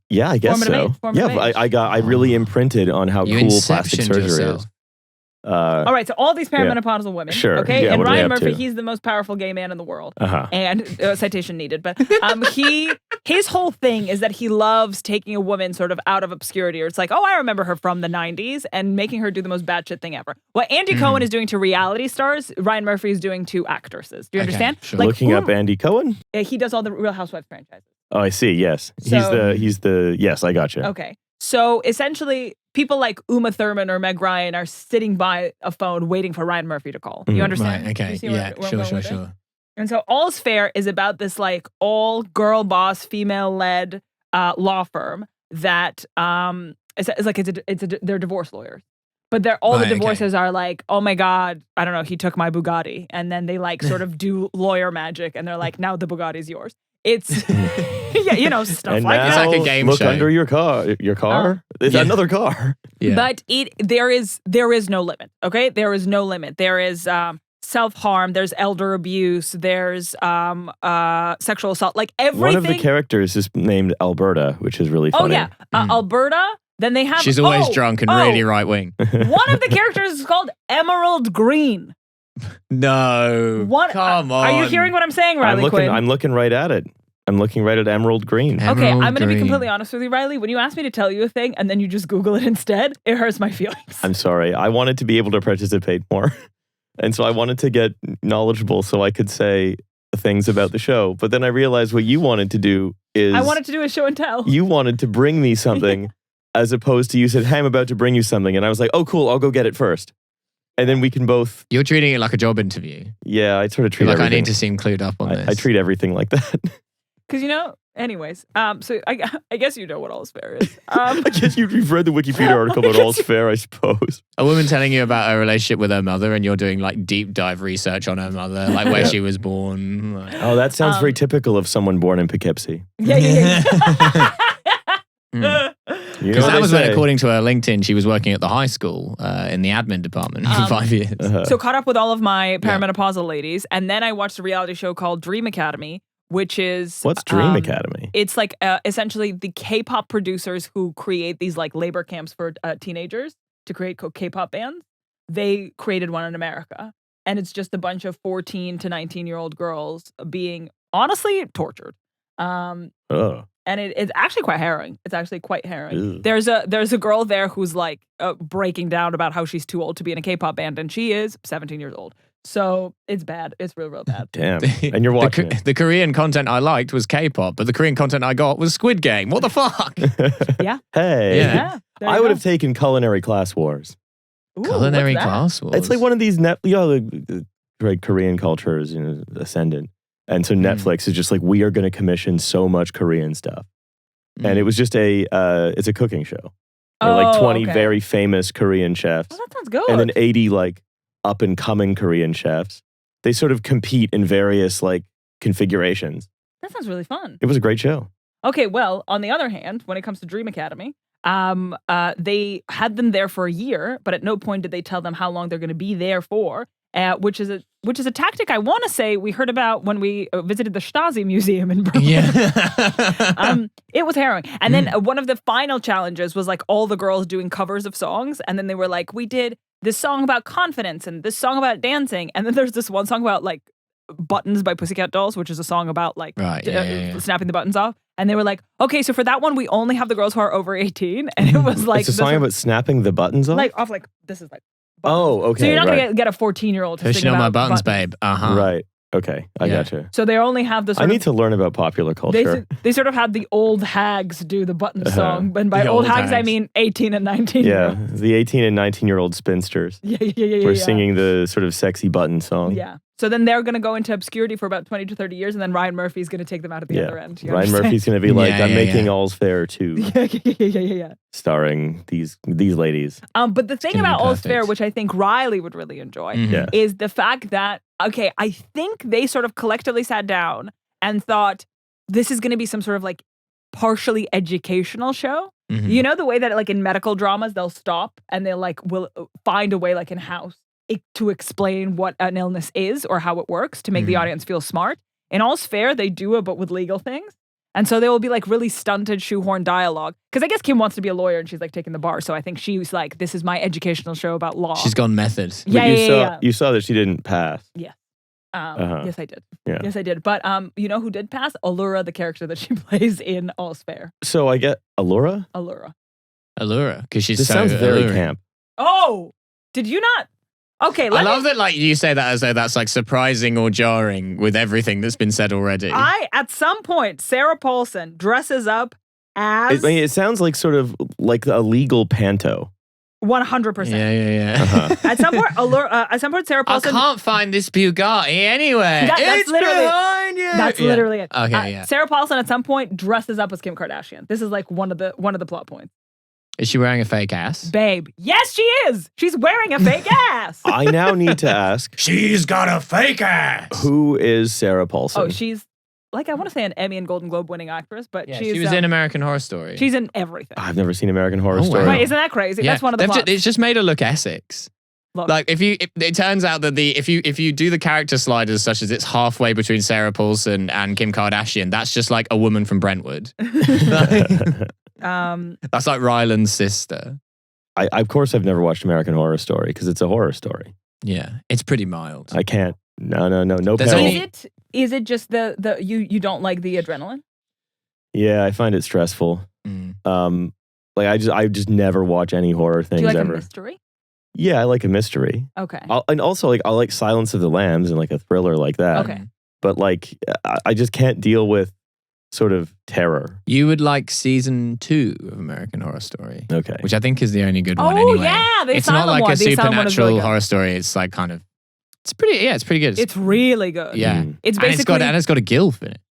Speaker 3: Yeah, I guess
Speaker 1: Formative
Speaker 3: so.
Speaker 1: age, formative
Speaker 3: Yeah,
Speaker 1: age.
Speaker 3: I really imprinted on how
Speaker 2: You
Speaker 3: cool plastic
Speaker 2: inceptioned
Speaker 3: surgery
Speaker 2: yourself.
Speaker 3: is.
Speaker 1: All right, so all these perimenopausal women.
Speaker 3: Sure,
Speaker 1: Okay,
Speaker 3: yeah,
Speaker 1: and
Speaker 3: what are they
Speaker 1: Ryan
Speaker 3: up
Speaker 1: Murphy,
Speaker 3: to?
Speaker 1: he's the most powerful gay man in the world.
Speaker 3: Uh-huh.
Speaker 1: And citation needed, but his whole thing is that he loves taking a woman sort of out of obscurity, or it's like, oh, I remember her from the 90s, and making her do the most batshit thing ever. What Andy Cohen is doing to reality stars, Ryan Murphy is doing to actresses. Do you
Speaker 2: Okay,
Speaker 1: understand?
Speaker 2: sure.
Speaker 3: Looking up Andy Cohen?
Speaker 1: He does all the Real Housewives franchises.
Speaker 3: Oh, I see. Yes.
Speaker 1: So-
Speaker 3: he's the yes, I gotcha.
Speaker 1: Okay. So essentially, people like Uma Thurman or Meg Ryan are sitting by a phone waiting for Ryan Murphy to call. You
Speaker 3: Mhm.
Speaker 1: understand?
Speaker 2: Right,
Speaker 1: Do
Speaker 2: okay.
Speaker 1: you see where-
Speaker 2: Yeah,
Speaker 1: where I'm
Speaker 2: sure,
Speaker 1: going
Speaker 2: sure,
Speaker 1: with it?
Speaker 2: sure.
Speaker 1: And so All's Fair is about this like all girl boss, female led law firm that they're divorce lawyers. But all the
Speaker 2: Right, okay.
Speaker 1: divorces are like, oh my God, I don't know, he took my Bugatti. And then they like sort of do lawyer magic and they're like, now the Bugatti's yours. It's, yeah, stuff
Speaker 3: And
Speaker 1: like
Speaker 3: now
Speaker 1: that.
Speaker 2: It's like a game
Speaker 3: look
Speaker 2: show.
Speaker 3: under your car. Your car? It's
Speaker 2: Yeah.
Speaker 3: another car.
Speaker 2: Yeah.
Speaker 1: But there is no limit. Okay, there is no limit. There is self-harm. There's elder abuse. There's sexual assault. Like everything.
Speaker 3: One of the characters is named Alberta, which is really
Speaker 1: Oh
Speaker 3: funny.
Speaker 1: yeah, Alberta. Then they have.
Speaker 2: She's always drunk and really right wing.
Speaker 1: One of the characters is called Emerald Green.
Speaker 2: No. Come on.
Speaker 1: Are you hearing what I'm saying, Riley Quinn?
Speaker 3: I'm looking right at it. I'm looking right at Emerald Green.
Speaker 2: Em-
Speaker 1: Okay,
Speaker 2: Emerald
Speaker 1: I'm going to be
Speaker 2: Green.
Speaker 1: completely honest with you, Riley. When you ask me to tell you a thing and then you just Google it instead, it hurts my feelings.
Speaker 3: I'm sorry. I wanted to be able to participate more. And so I wanted to get knowledgeable so I could say things about the show. But then I realized what you wanted to do is
Speaker 1: I wanted to do a show and tell.
Speaker 3: you wanted to bring me something as opposed to you said, hey, I'm about to bring you something. And I was like, oh, cool. I'll go get it first. And then we can both.
Speaker 2: You're treating it like a job interview.
Speaker 3: Yeah, I sort of treat
Speaker 2: Like I
Speaker 3: everything.
Speaker 2: need to seem clued up on this.
Speaker 3: I treat everything like that.
Speaker 1: Because, anyways, so I guess you know what All's Fair is.
Speaker 3: I guess you've read the Wikipedia article about All's Fair, I suppose.
Speaker 2: A woman telling you about her relationship with her mother, and you're doing like deep dive research on her mother, like where she was born. Like,
Speaker 3: Oh, that sounds very typical of someone born in Poughkeepsie.
Speaker 1: Yeah.
Speaker 3: You know
Speaker 2: Because
Speaker 3: what
Speaker 2: that
Speaker 3: they
Speaker 2: was when,
Speaker 3: say.
Speaker 2: according to her LinkedIn, she was working at the high school in the admin department for 5 years.
Speaker 3: Uh-huh.
Speaker 1: So caught up with all of my perimenopausal ladies, and then I watched a reality show called Dream Academy, which is
Speaker 3: What's Dream Academy?
Speaker 1: It's like essentially the K-pop producers who create these like labor camps for teenagers to create K-pop bands. They created one in America, and it's just a bunch of 14 to 19-year-old girls being honestly tortured.
Speaker 3: Oh.
Speaker 1: And it's actually quite harrowing. It's actually quite harrowing.
Speaker 3: Ew.
Speaker 1: There's a girl there who's like breaking down about how she's too old to be in a K-pop band, and she is 17 years old. So it's bad. It's real, real bad.
Speaker 3: Damn. And you're watching it.
Speaker 2: The Korean content I liked was K-pop, but the Korean content I got was Squid Game. What the fuck?
Speaker 1: Yeah.
Speaker 3: Hey.
Speaker 2: Yeah.
Speaker 1: Yeah. there you
Speaker 3: I would
Speaker 1: go.
Speaker 3: have taken Culinary Class Wars.
Speaker 1: Ooh,
Speaker 2: Culinary
Speaker 1: what's that?
Speaker 2: class wars.
Speaker 3: It's like one of these the right Korean culture is ascendant. And so Netflix is just like, we are going to commission so much Korean stuff. And it was just it's a cooking show. There are like 20
Speaker 1: okay.
Speaker 3: very famous Korean chefs.
Speaker 1: Oh, that sounds good.
Speaker 3: And then 80 like up and coming Korean chefs. They sort of compete in various like configurations.
Speaker 1: that sounds really fun.
Speaker 3: It was a great show.
Speaker 1: Okay, well, on the other hand, when it comes to Dream Academy, they had them there for a year, but at no point did they tell them how long they're going to be there for. Which is a tactic I want to say we heard about when we visited the Stasi Museum in Berlin.
Speaker 2: Yeah.
Speaker 1: It was harrowing. And then one of the final challenges was like all the girls doing covers of songs, and then they were like, we did this song about confidence and this song about dancing, and then there's this one song about like Buttons by Pussycat Dolls, which is a song about like
Speaker 2: Right, yeah.
Speaker 1: snapping the buttons off. And they were like, okay, so for that one, we only have the girls who are over 18. And it was like
Speaker 3: It's a song about snapping the buttons off?
Speaker 1: like off like this is like buttons.
Speaker 3: Oh, okay.
Speaker 1: So you're not
Speaker 3: right.
Speaker 1: gonna get a 14-year-old to
Speaker 2: Pushing
Speaker 1: sing
Speaker 2: on my
Speaker 1: about
Speaker 2: buttons, babe. Uh-huh.
Speaker 3: Right. Okay. I
Speaker 2: Yeah.
Speaker 3: gotcha.
Speaker 1: So they only have the
Speaker 3: I
Speaker 1: sort
Speaker 3: need
Speaker 1: of
Speaker 3: to learn about popular culture.
Speaker 1: they sort of had the old hags do the button
Speaker 3: Uh-huh.
Speaker 1: song. And by
Speaker 2: The
Speaker 1: old
Speaker 2: old
Speaker 1: hags, I
Speaker 2: hags.
Speaker 1: mean 18 and 19.
Speaker 3: Yeah. The 18 and 19-year-old spinsters
Speaker 1: Yeah.
Speaker 3: were singing the sort of sexy button song.
Speaker 1: Yeah. So then they're going to go into obscurity for about 20 to 30 years, and then Ryan Murphy's going to take them out at the
Speaker 3: Yeah.
Speaker 1: other end. You
Speaker 3: Ryan
Speaker 1: understand?
Speaker 3: Murphy's going to be like,
Speaker 2: Yeah,
Speaker 3: I'm
Speaker 2: yeah,
Speaker 3: making
Speaker 2: yeah.
Speaker 3: All's Fair too,
Speaker 1: yeah.
Speaker 3: starring these ladies.
Speaker 1: But the thing
Speaker 2: gonna be
Speaker 1: about All's Fair,
Speaker 2: perfect.
Speaker 1: which I think Riley would really enjoy,
Speaker 2: Mhm.
Speaker 3: Yeah.
Speaker 1: is the fact that okay, I think they sort of collectively sat down and thought this is going to be some sort of like partially educational show.
Speaker 2: Mhm.
Speaker 1: You know the way that like in medical dramas they'll stop and they'll like will find a way like in House to explain what an illness is or how it works to make the audience feel smart. In All's Fair, they do it but with legal things. And so there will be like really stunted shoehorn dialogue. Because I guess Kim wants to be a lawyer and she's like taking the bar. So I think she's like, this is my educational show about law.
Speaker 2: She's gone method.
Speaker 1: Yeah.
Speaker 3: You saw that she didn't pass.
Speaker 1: Yeah.
Speaker 3: Uh-huh.
Speaker 1: Yes, I did.
Speaker 3: Yeah.
Speaker 1: Yes, I did. But you know who did pass? Allura, the character that she plays in All's Fair.
Speaker 3: So I get Allura?
Speaker 1: Allura.
Speaker 2: Because she's
Speaker 3: This
Speaker 2: so
Speaker 3: sounds very
Speaker 2: alluring.
Speaker 3: camp.
Speaker 1: Oh, did you not? Okay,
Speaker 2: I love that like you say that as though that's like surprising or jarring with everything that's been said already.
Speaker 1: At some point, Sarah Paulson dresses up as
Speaker 3: It sounds like sort of like a legal panto.
Speaker 1: 100%.
Speaker 2: Yeah.
Speaker 3: Uh-huh.
Speaker 1: At some point, Sarah
Speaker 2: I
Speaker 1: Paulson.
Speaker 2: can't find this Bugatti anyway.
Speaker 1: That's
Speaker 2: It's
Speaker 1: literally-
Speaker 2: behind you.
Speaker 1: That's
Speaker 2: Yeah.
Speaker 1: literally it.
Speaker 2: Okay, yeah.
Speaker 1: Sarah Paulson at some point dresses up as Kim Kardashian. This is like one of the plot points.
Speaker 2: Is she wearing a fake ass?
Speaker 1: Babe, yes, she is. She's wearing a fake ass.
Speaker 3: I now need to ask,
Speaker 2: She's got a fake ass.
Speaker 3: who is Sarah Paulson?
Speaker 1: Oh, she's like I want to say an Emmy and Golden Globe winning actress, but
Speaker 2: Yeah,
Speaker 1: she's
Speaker 2: she was in American Horror Story.
Speaker 1: she's in everything.
Speaker 3: I've never seen American Horror
Speaker 2: Oh,
Speaker 3: Story.
Speaker 2: wow.
Speaker 1: Right? Isn't that crazy?
Speaker 2: Yeah,
Speaker 1: That's one of the
Speaker 2: they've
Speaker 1: plots.
Speaker 2: it's just made her look Essex.
Speaker 1: Look.
Speaker 2: Like if it turns out that if you do the character sliders such as it's halfway between Sarah Paulson and Kim Kardashian, that's just like a woman from Brentwood. That's like Ryland's sister.
Speaker 3: Of course, I've never watched American Horror Story because it's a horror story.
Speaker 2: Yeah, it's pretty mild.
Speaker 3: I can't. No.
Speaker 2: There's
Speaker 3: peril.
Speaker 2: only-
Speaker 1: Is it just the you don't like the adrenaline?
Speaker 3: Yeah, I find it stressful.
Speaker 2: Mm.
Speaker 3: Like I just never watch any horror things
Speaker 1: Do you like
Speaker 3: ever.
Speaker 1: a mystery?
Speaker 3: Yeah, I like a mystery.
Speaker 1: Okay.
Speaker 3: And also like I like Silence of the Lambs and like a thriller like that.
Speaker 1: Okay.
Speaker 3: But like I just can't deal with sort of terror.
Speaker 2: You would like season 2 of American Horror Story,
Speaker 3: Okay.
Speaker 2: which I think is the only good one
Speaker 1: Oh
Speaker 2: anyway.
Speaker 1: yeah, the
Speaker 2: It's not
Speaker 1: asylum
Speaker 2: like
Speaker 1: one.
Speaker 2: a
Speaker 1: The asylum one is
Speaker 2: supernatural
Speaker 1: really good.
Speaker 2: horror story. It's like kind of, it's pretty good.
Speaker 1: It's really good.
Speaker 2: yeah.
Speaker 3: Mm.
Speaker 1: It's
Speaker 2: And
Speaker 1: basically.
Speaker 2: it's got a gilf in it.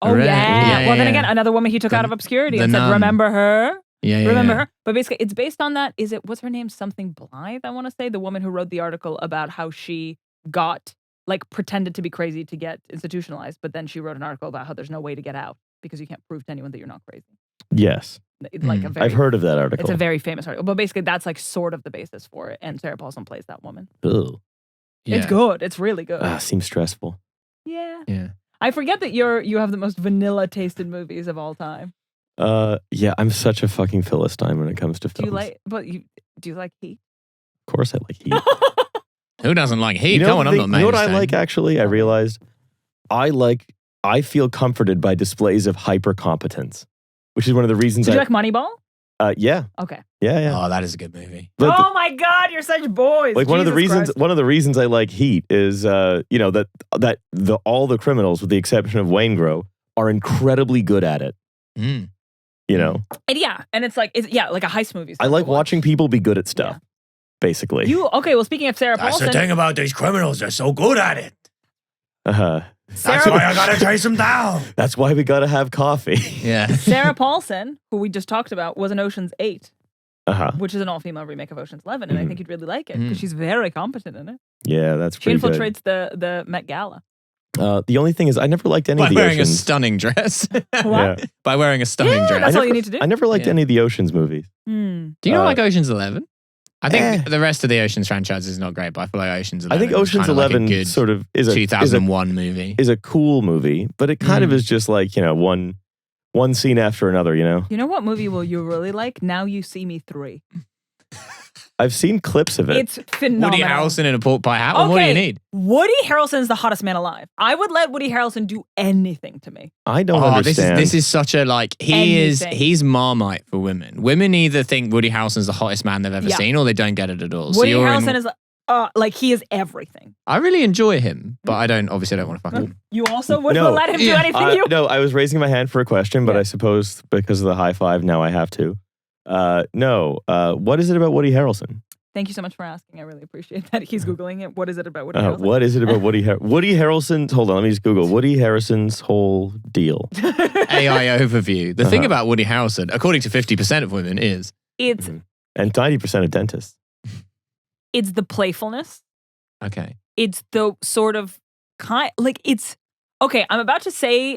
Speaker 1: Oh
Speaker 2: Right.
Speaker 1: yeah.
Speaker 2: Yeah,
Speaker 1: Well, then
Speaker 2: yeah.
Speaker 1: again, another woman he took out of obscurity and
Speaker 2: the
Speaker 1: said,
Speaker 2: nun.
Speaker 1: "Remember her?
Speaker 2: Yeah.
Speaker 1: Remember
Speaker 2: yeah.
Speaker 1: her?" But basically, it's based on that. Is it? What's her name? Something Blythe. I want to say the woman who wrote the article about how she got pretended to be crazy to get institutionalized, but then she wrote an article about how there's no way to get out because you can't prove to anyone that you're not crazy.
Speaker 3: Yes.
Speaker 1: It's like a very,
Speaker 3: I've heard of that article.
Speaker 1: It's a very famous article, but basically that's like sort of the basis for it. And Sarah Paulson plays that woman.
Speaker 3: Ugh.
Speaker 1: It's good. It's really good.
Speaker 3: Seems stressful.
Speaker 1: Yeah.
Speaker 2: Yeah.
Speaker 1: I forget that you have the most vanilla tasted movies of all time.
Speaker 3: Yeah, I'm such a fucking Philistine when it comes to
Speaker 1: Do
Speaker 3: films.
Speaker 1: you like Heat?
Speaker 3: Of course I like Heat.
Speaker 2: Who doesn't like Heat?
Speaker 3: You know,
Speaker 2: Come on, I'm not
Speaker 3: you know what I
Speaker 2: mainstream.
Speaker 3: like actually? I realized I feel comforted by displays of hyper competence, which is one of the reasons
Speaker 1: Did you like Moneyball?
Speaker 3: yeah.
Speaker 1: Okay.
Speaker 3: Yeah.
Speaker 2: Oh, that is a good movie.
Speaker 3: But
Speaker 1: oh my God, you're such boys.
Speaker 3: like one of the
Speaker 1: Jesus
Speaker 3: reasons
Speaker 1: Christ.
Speaker 3: I like Heat is that all the criminals with the exception of Waingro are incredibly good at it.
Speaker 2: Mm.
Speaker 3: You know,
Speaker 1: And it's like like a heist movie.
Speaker 3: I like watching people be good at stuff.
Speaker 1: Yeah.
Speaker 3: Basically,
Speaker 1: Okay, well, speaking of Sarah Paulson,
Speaker 2: about these criminals. They're so good at it.
Speaker 1: Sarah,
Speaker 2: I gotta chase them down.
Speaker 3: That's why we gotta have coffee.
Speaker 2: Yeah.
Speaker 1: Sarah Paulson, who we just talked about, was in Ocean's 8,
Speaker 3: Which
Speaker 1: is an all-female remake of Ocean's 11, and I
Speaker 3: Mhm.
Speaker 1: think you'd really like it because she's very competent in it.
Speaker 3: Yeah, that's
Speaker 1: She
Speaker 3: pretty good.
Speaker 1: infiltrates the Met Gala.
Speaker 3: The only thing is, I never liked any
Speaker 2: By
Speaker 3: of the
Speaker 2: wearing a
Speaker 3: Oceans.
Speaker 2: stunning dress.
Speaker 1: What?
Speaker 3: Yeah.
Speaker 2: By wearing a stunning
Speaker 1: Yeah,
Speaker 2: dress.
Speaker 1: that's
Speaker 3: I
Speaker 1: all you
Speaker 3: never-
Speaker 1: need to do.
Speaker 3: I never liked
Speaker 2: Yeah.
Speaker 3: any of the Oceans movies.
Speaker 1: Hmm.
Speaker 2: Do you not
Speaker 3: Uh,
Speaker 2: like Ocean's 11? I think
Speaker 3: eh.
Speaker 2: the rest of the Ocean's franchise is not great, but I feel like Ocean's 11
Speaker 3: I think
Speaker 2: is
Speaker 3: Ocean's
Speaker 2: kinda like
Speaker 3: 11
Speaker 2: a good
Speaker 3: sort of is a
Speaker 2: 2001 movie.
Speaker 3: is a cool movie, but it kind of
Speaker 2: Mm.
Speaker 3: is just like, one scene after another,
Speaker 1: You know what movie will you really like? Now You See Me 3.
Speaker 3: I've seen clips of it.
Speaker 1: It's phenomenal.
Speaker 2: Woody Harrelson in a pork pie hat. What do you need?
Speaker 1: Woody Harrelson's the hottest man alive. I would let Woody Harrelson do anything to me.
Speaker 3: I don't
Speaker 2: Oh,
Speaker 3: understand.
Speaker 2: this is such a
Speaker 1: Anything.
Speaker 2: he's Marmite for women. Women either think Woody Harrelson's the hottest man they've ever
Speaker 1: Yeah.
Speaker 2: seen, or they don't get it at all.
Speaker 1: Woody
Speaker 2: you're
Speaker 1: Harrelson is he is everything.
Speaker 2: I really enjoy him, but I don't want to fuck him.
Speaker 1: You also wouldn't
Speaker 3: No.
Speaker 1: let him do
Speaker 2: Yeah.
Speaker 1: anything you.
Speaker 3: No, I was raising my hand for a question, but
Speaker 1: Yeah.
Speaker 3: I suppose because of the high five, now I have to. No. What is it about Woody Harrelson?
Speaker 1: Thank you so much for asking. I really appreciate that. He's Googling it. What is it about Woody Harrelson?
Speaker 3: What is it about Woody Harrelson's? Hold on, let me just Google Woody Harrelson's whole deal.
Speaker 2: AI overview. The thing
Speaker 3: Uh-huh.
Speaker 2: about Woody Harrelson, according to 50% of women, is
Speaker 1: It's
Speaker 3: And 90% of dentists.
Speaker 1: it's the playfulness.
Speaker 2: okay.
Speaker 1: it's the sort of it's okay. I'm about to say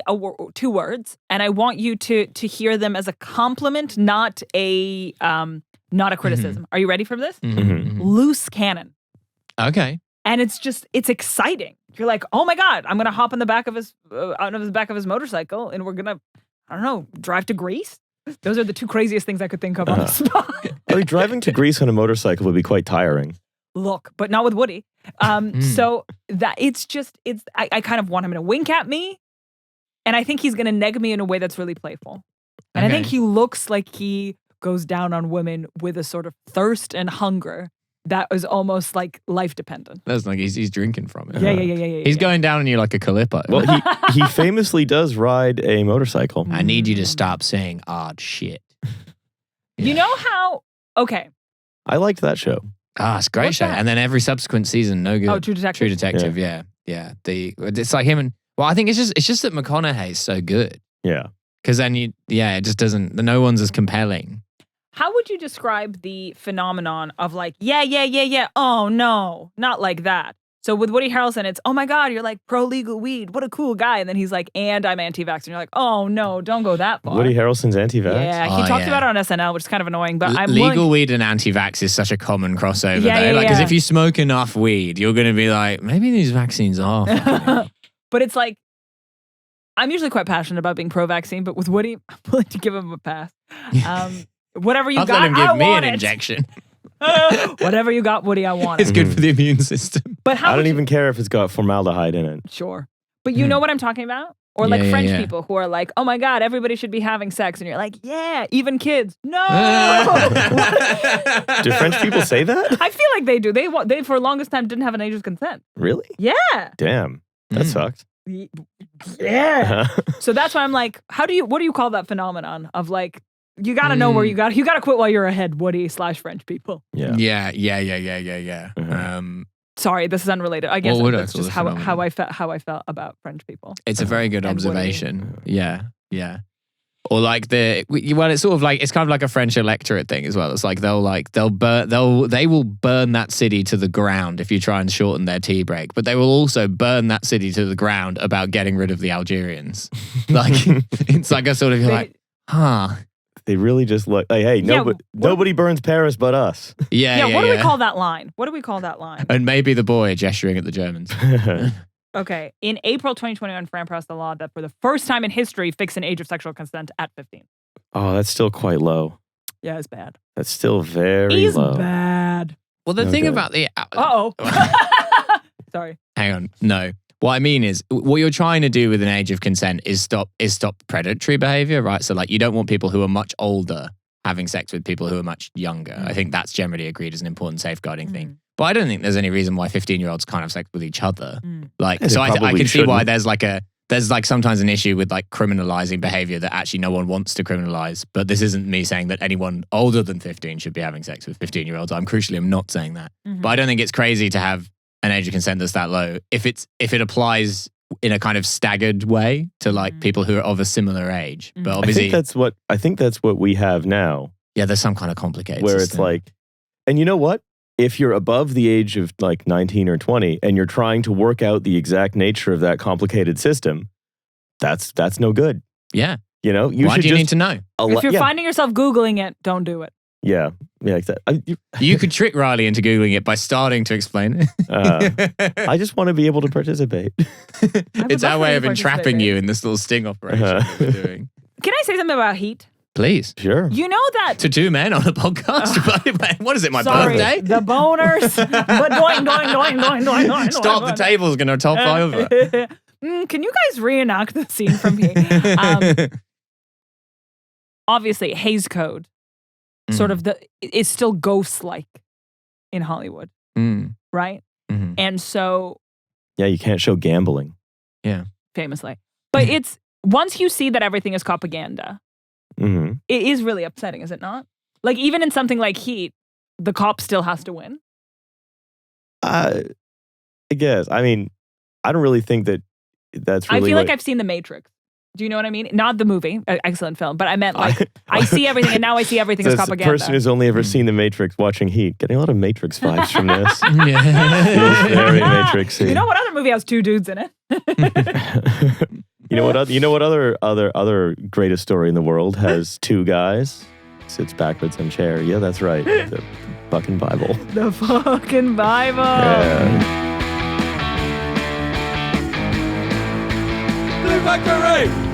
Speaker 1: two words, and I want you to hear them as a compliment, not a criticism. Are you ready for this? Loose cannon.
Speaker 2: Okay.
Speaker 1: And it's exciting. You're like, oh my God, I'm gonna hop on the back of his motorcycle, and we're gonna, I don't know, drive to Greece. Those are the two craziest things I could think of on the spot.
Speaker 3: I mean, driving to Greece on a motorcycle would be quite tiring.
Speaker 1: Look, but not with Woody. So that I kind of want him to wink at me, and I think he's gonna neg me in a way that's really playful. And I think he looks like he goes down on women with a sort of thirst and hunger that is almost like life dependent.
Speaker 2: That's like he's drinking from it.
Speaker 1: Yeah.
Speaker 2: He's going down on you like a Calippo.
Speaker 3: Well, he famously does ride a motorcycle.
Speaker 2: I need you to stop saying odd shit.
Speaker 1: You know how? Okay.
Speaker 3: I liked that show.
Speaker 2: It's a great
Speaker 1: What's
Speaker 2: show.
Speaker 1: that?
Speaker 2: And then every subsequent season, no good.
Speaker 1: Oh, True Detective.
Speaker 2: True Detective, yeah. It's like him and, well, I think it's just that McConaughey's so good.
Speaker 3: Yeah.
Speaker 2: Because then it just doesn't, no one's as compelling.
Speaker 1: How would you describe the phenomenon of like, yeah, oh no, not like that. So with Woody Harrelson, it's, oh my God, you're like pro-legal weed. What a cool guy. And then he's like, and I'm anti-vax. And you're like, oh no, don't go that far.
Speaker 3: Woody Harrelson's anti-vax?
Speaker 1: Yeah, he talked about it on SNL, which is kind of annoying. But I'm
Speaker 2: legal weed and anti-vax is such a common crossover, though. Because if you smoke enough weed, you're going to be like, maybe these vaccines are.
Speaker 1: But it's like, I'm usually quite passionate about being pro-vaccine, but with Woody, I'm willing to give him a pass. Whatever you
Speaker 2: I'll
Speaker 1: got,
Speaker 2: let him give
Speaker 1: I
Speaker 2: me
Speaker 1: want
Speaker 2: an
Speaker 1: it.
Speaker 2: injection.
Speaker 1: Whatever you got, Woody, I want it.
Speaker 2: It's good for the immune system.
Speaker 1: But
Speaker 3: I don't even care if it's got formaldehyde in it.
Speaker 1: Sure. But you know what I'm talking about? Or like French people who are like, oh my God, everybody should be having sex. And you're like, yeah, even kids. No.
Speaker 3: Do French people say that?
Speaker 1: I feel like they do. They for the longest time didn't have an age of consent.
Speaker 3: Really?
Speaker 1: Yeah.
Speaker 3: Damn. That sucks.
Speaker 1: Yeah. So that's why I'm like, what do you call that phenomenon of like, you got to know where you got to quit while you're ahead, Woody / French people.
Speaker 3: Yeah.
Speaker 1: Sorry, this is unrelated. I guess
Speaker 2: What
Speaker 1: that's just how I felt about French people.
Speaker 2: It's a very good observation. Yeah. Or like it's sort of like, it's kind of like a French electorate thing as well. It's like they will burn that city to the ground if you try and shorten their tea break, but they will also burn that city to the ground about getting rid of the Algerians. Like it's like a sort of
Speaker 3: They really just look like, hey, nobody burns Paris but us.
Speaker 1: Yeah. What do we call that line?
Speaker 2: And maybe the boy gesturing at the Germans.
Speaker 1: Okay. In April 2021, France passed a law that for the first time in history fixed an age of sexual consent at 15.
Speaker 3: Oh, that's still quite low.
Speaker 1: Yeah, it's bad.
Speaker 3: That's still very
Speaker 1: He's
Speaker 3: low.
Speaker 1: bad.
Speaker 2: Well, the thing about the...
Speaker 1: Uh-oh. Sorry.
Speaker 2: Hang on. No. What I mean is, what you're trying to do with an age of consent is stop predatory behavior, right? So like, you don't want people who are much older having sex with people who are much younger. I think that's generally agreed as an important safeguarding thing. But I don't think there's any reason why 15-year-olds can't have sex with each other. Like, so I can see why there's sometimes an issue with like criminalizing behavior that actually no one wants to criminalize. But this isn't me saying that anyone older than 15 should be having sex with 15-year-olds. I'm not saying that. But I don't think it's crazy to have an age of consent that's that low if it applies in a kind of staggered way to like people who are of a similar age. But obviously,
Speaker 3: I think that's what we have now.
Speaker 2: Yeah, there's some kind of complicated
Speaker 3: where
Speaker 2: system.
Speaker 3: It's like, and you know what? If you're above the age of like 19 or 20 and you're trying to work out the exact nature of that complicated system, that's no good.
Speaker 2: Yeah.
Speaker 3: You know,
Speaker 2: why do you need to know?
Speaker 1: If you're finding yourself Googling it, don't do it.
Speaker 3: Yeah, exactly.
Speaker 2: You could trick Riley into Googling it by starting to explain it.
Speaker 3: I just want to be able to participate.
Speaker 2: It's our way of entrapping you in this little sting operation that we're doing.
Speaker 1: Can I say something about heat?
Speaker 2: Please.
Speaker 3: Sure.
Speaker 1: You know that...
Speaker 2: To two men on a podcast? What is it, my birthday?
Speaker 1: The boners. But doing.
Speaker 2: Stop, the table's going to topple over.
Speaker 1: Can you guys reenact the scene from here? Obviously, Hays Code. Sort of is still ghost-like in Hollywood, right? And so...
Speaker 3: Yeah, you can't show gambling.
Speaker 2: Yeah.
Speaker 1: Famously. But it's... Once you see that everything is propaganda, it is really upsetting, is it not? Like, even in something like Heat, the cop still has to win.
Speaker 3: I guess. I mean, I don't really think that's really...
Speaker 1: I feel like I've seen The Matrix. Do you know what I mean? Not the movie, excellent film, but I meant like I see everything, and now I see everything as
Speaker 3: This
Speaker 1: propaganda.
Speaker 3: person who's only ever seen The Matrix watching Heat, getting a lot of Matrix vibes from this.
Speaker 4: Yeah.
Speaker 3: Feels very Matrixy.
Speaker 1: You know what other movie has 2 dudes in it?
Speaker 3: You know what other greatest story in the world has 2 guys? Sits backwards on chair. Yeah, that's right. The fucking Bible.
Speaker 1: The fucking Bible.
Speaker 3: Yeah.
Speaker 2: Blue Factory!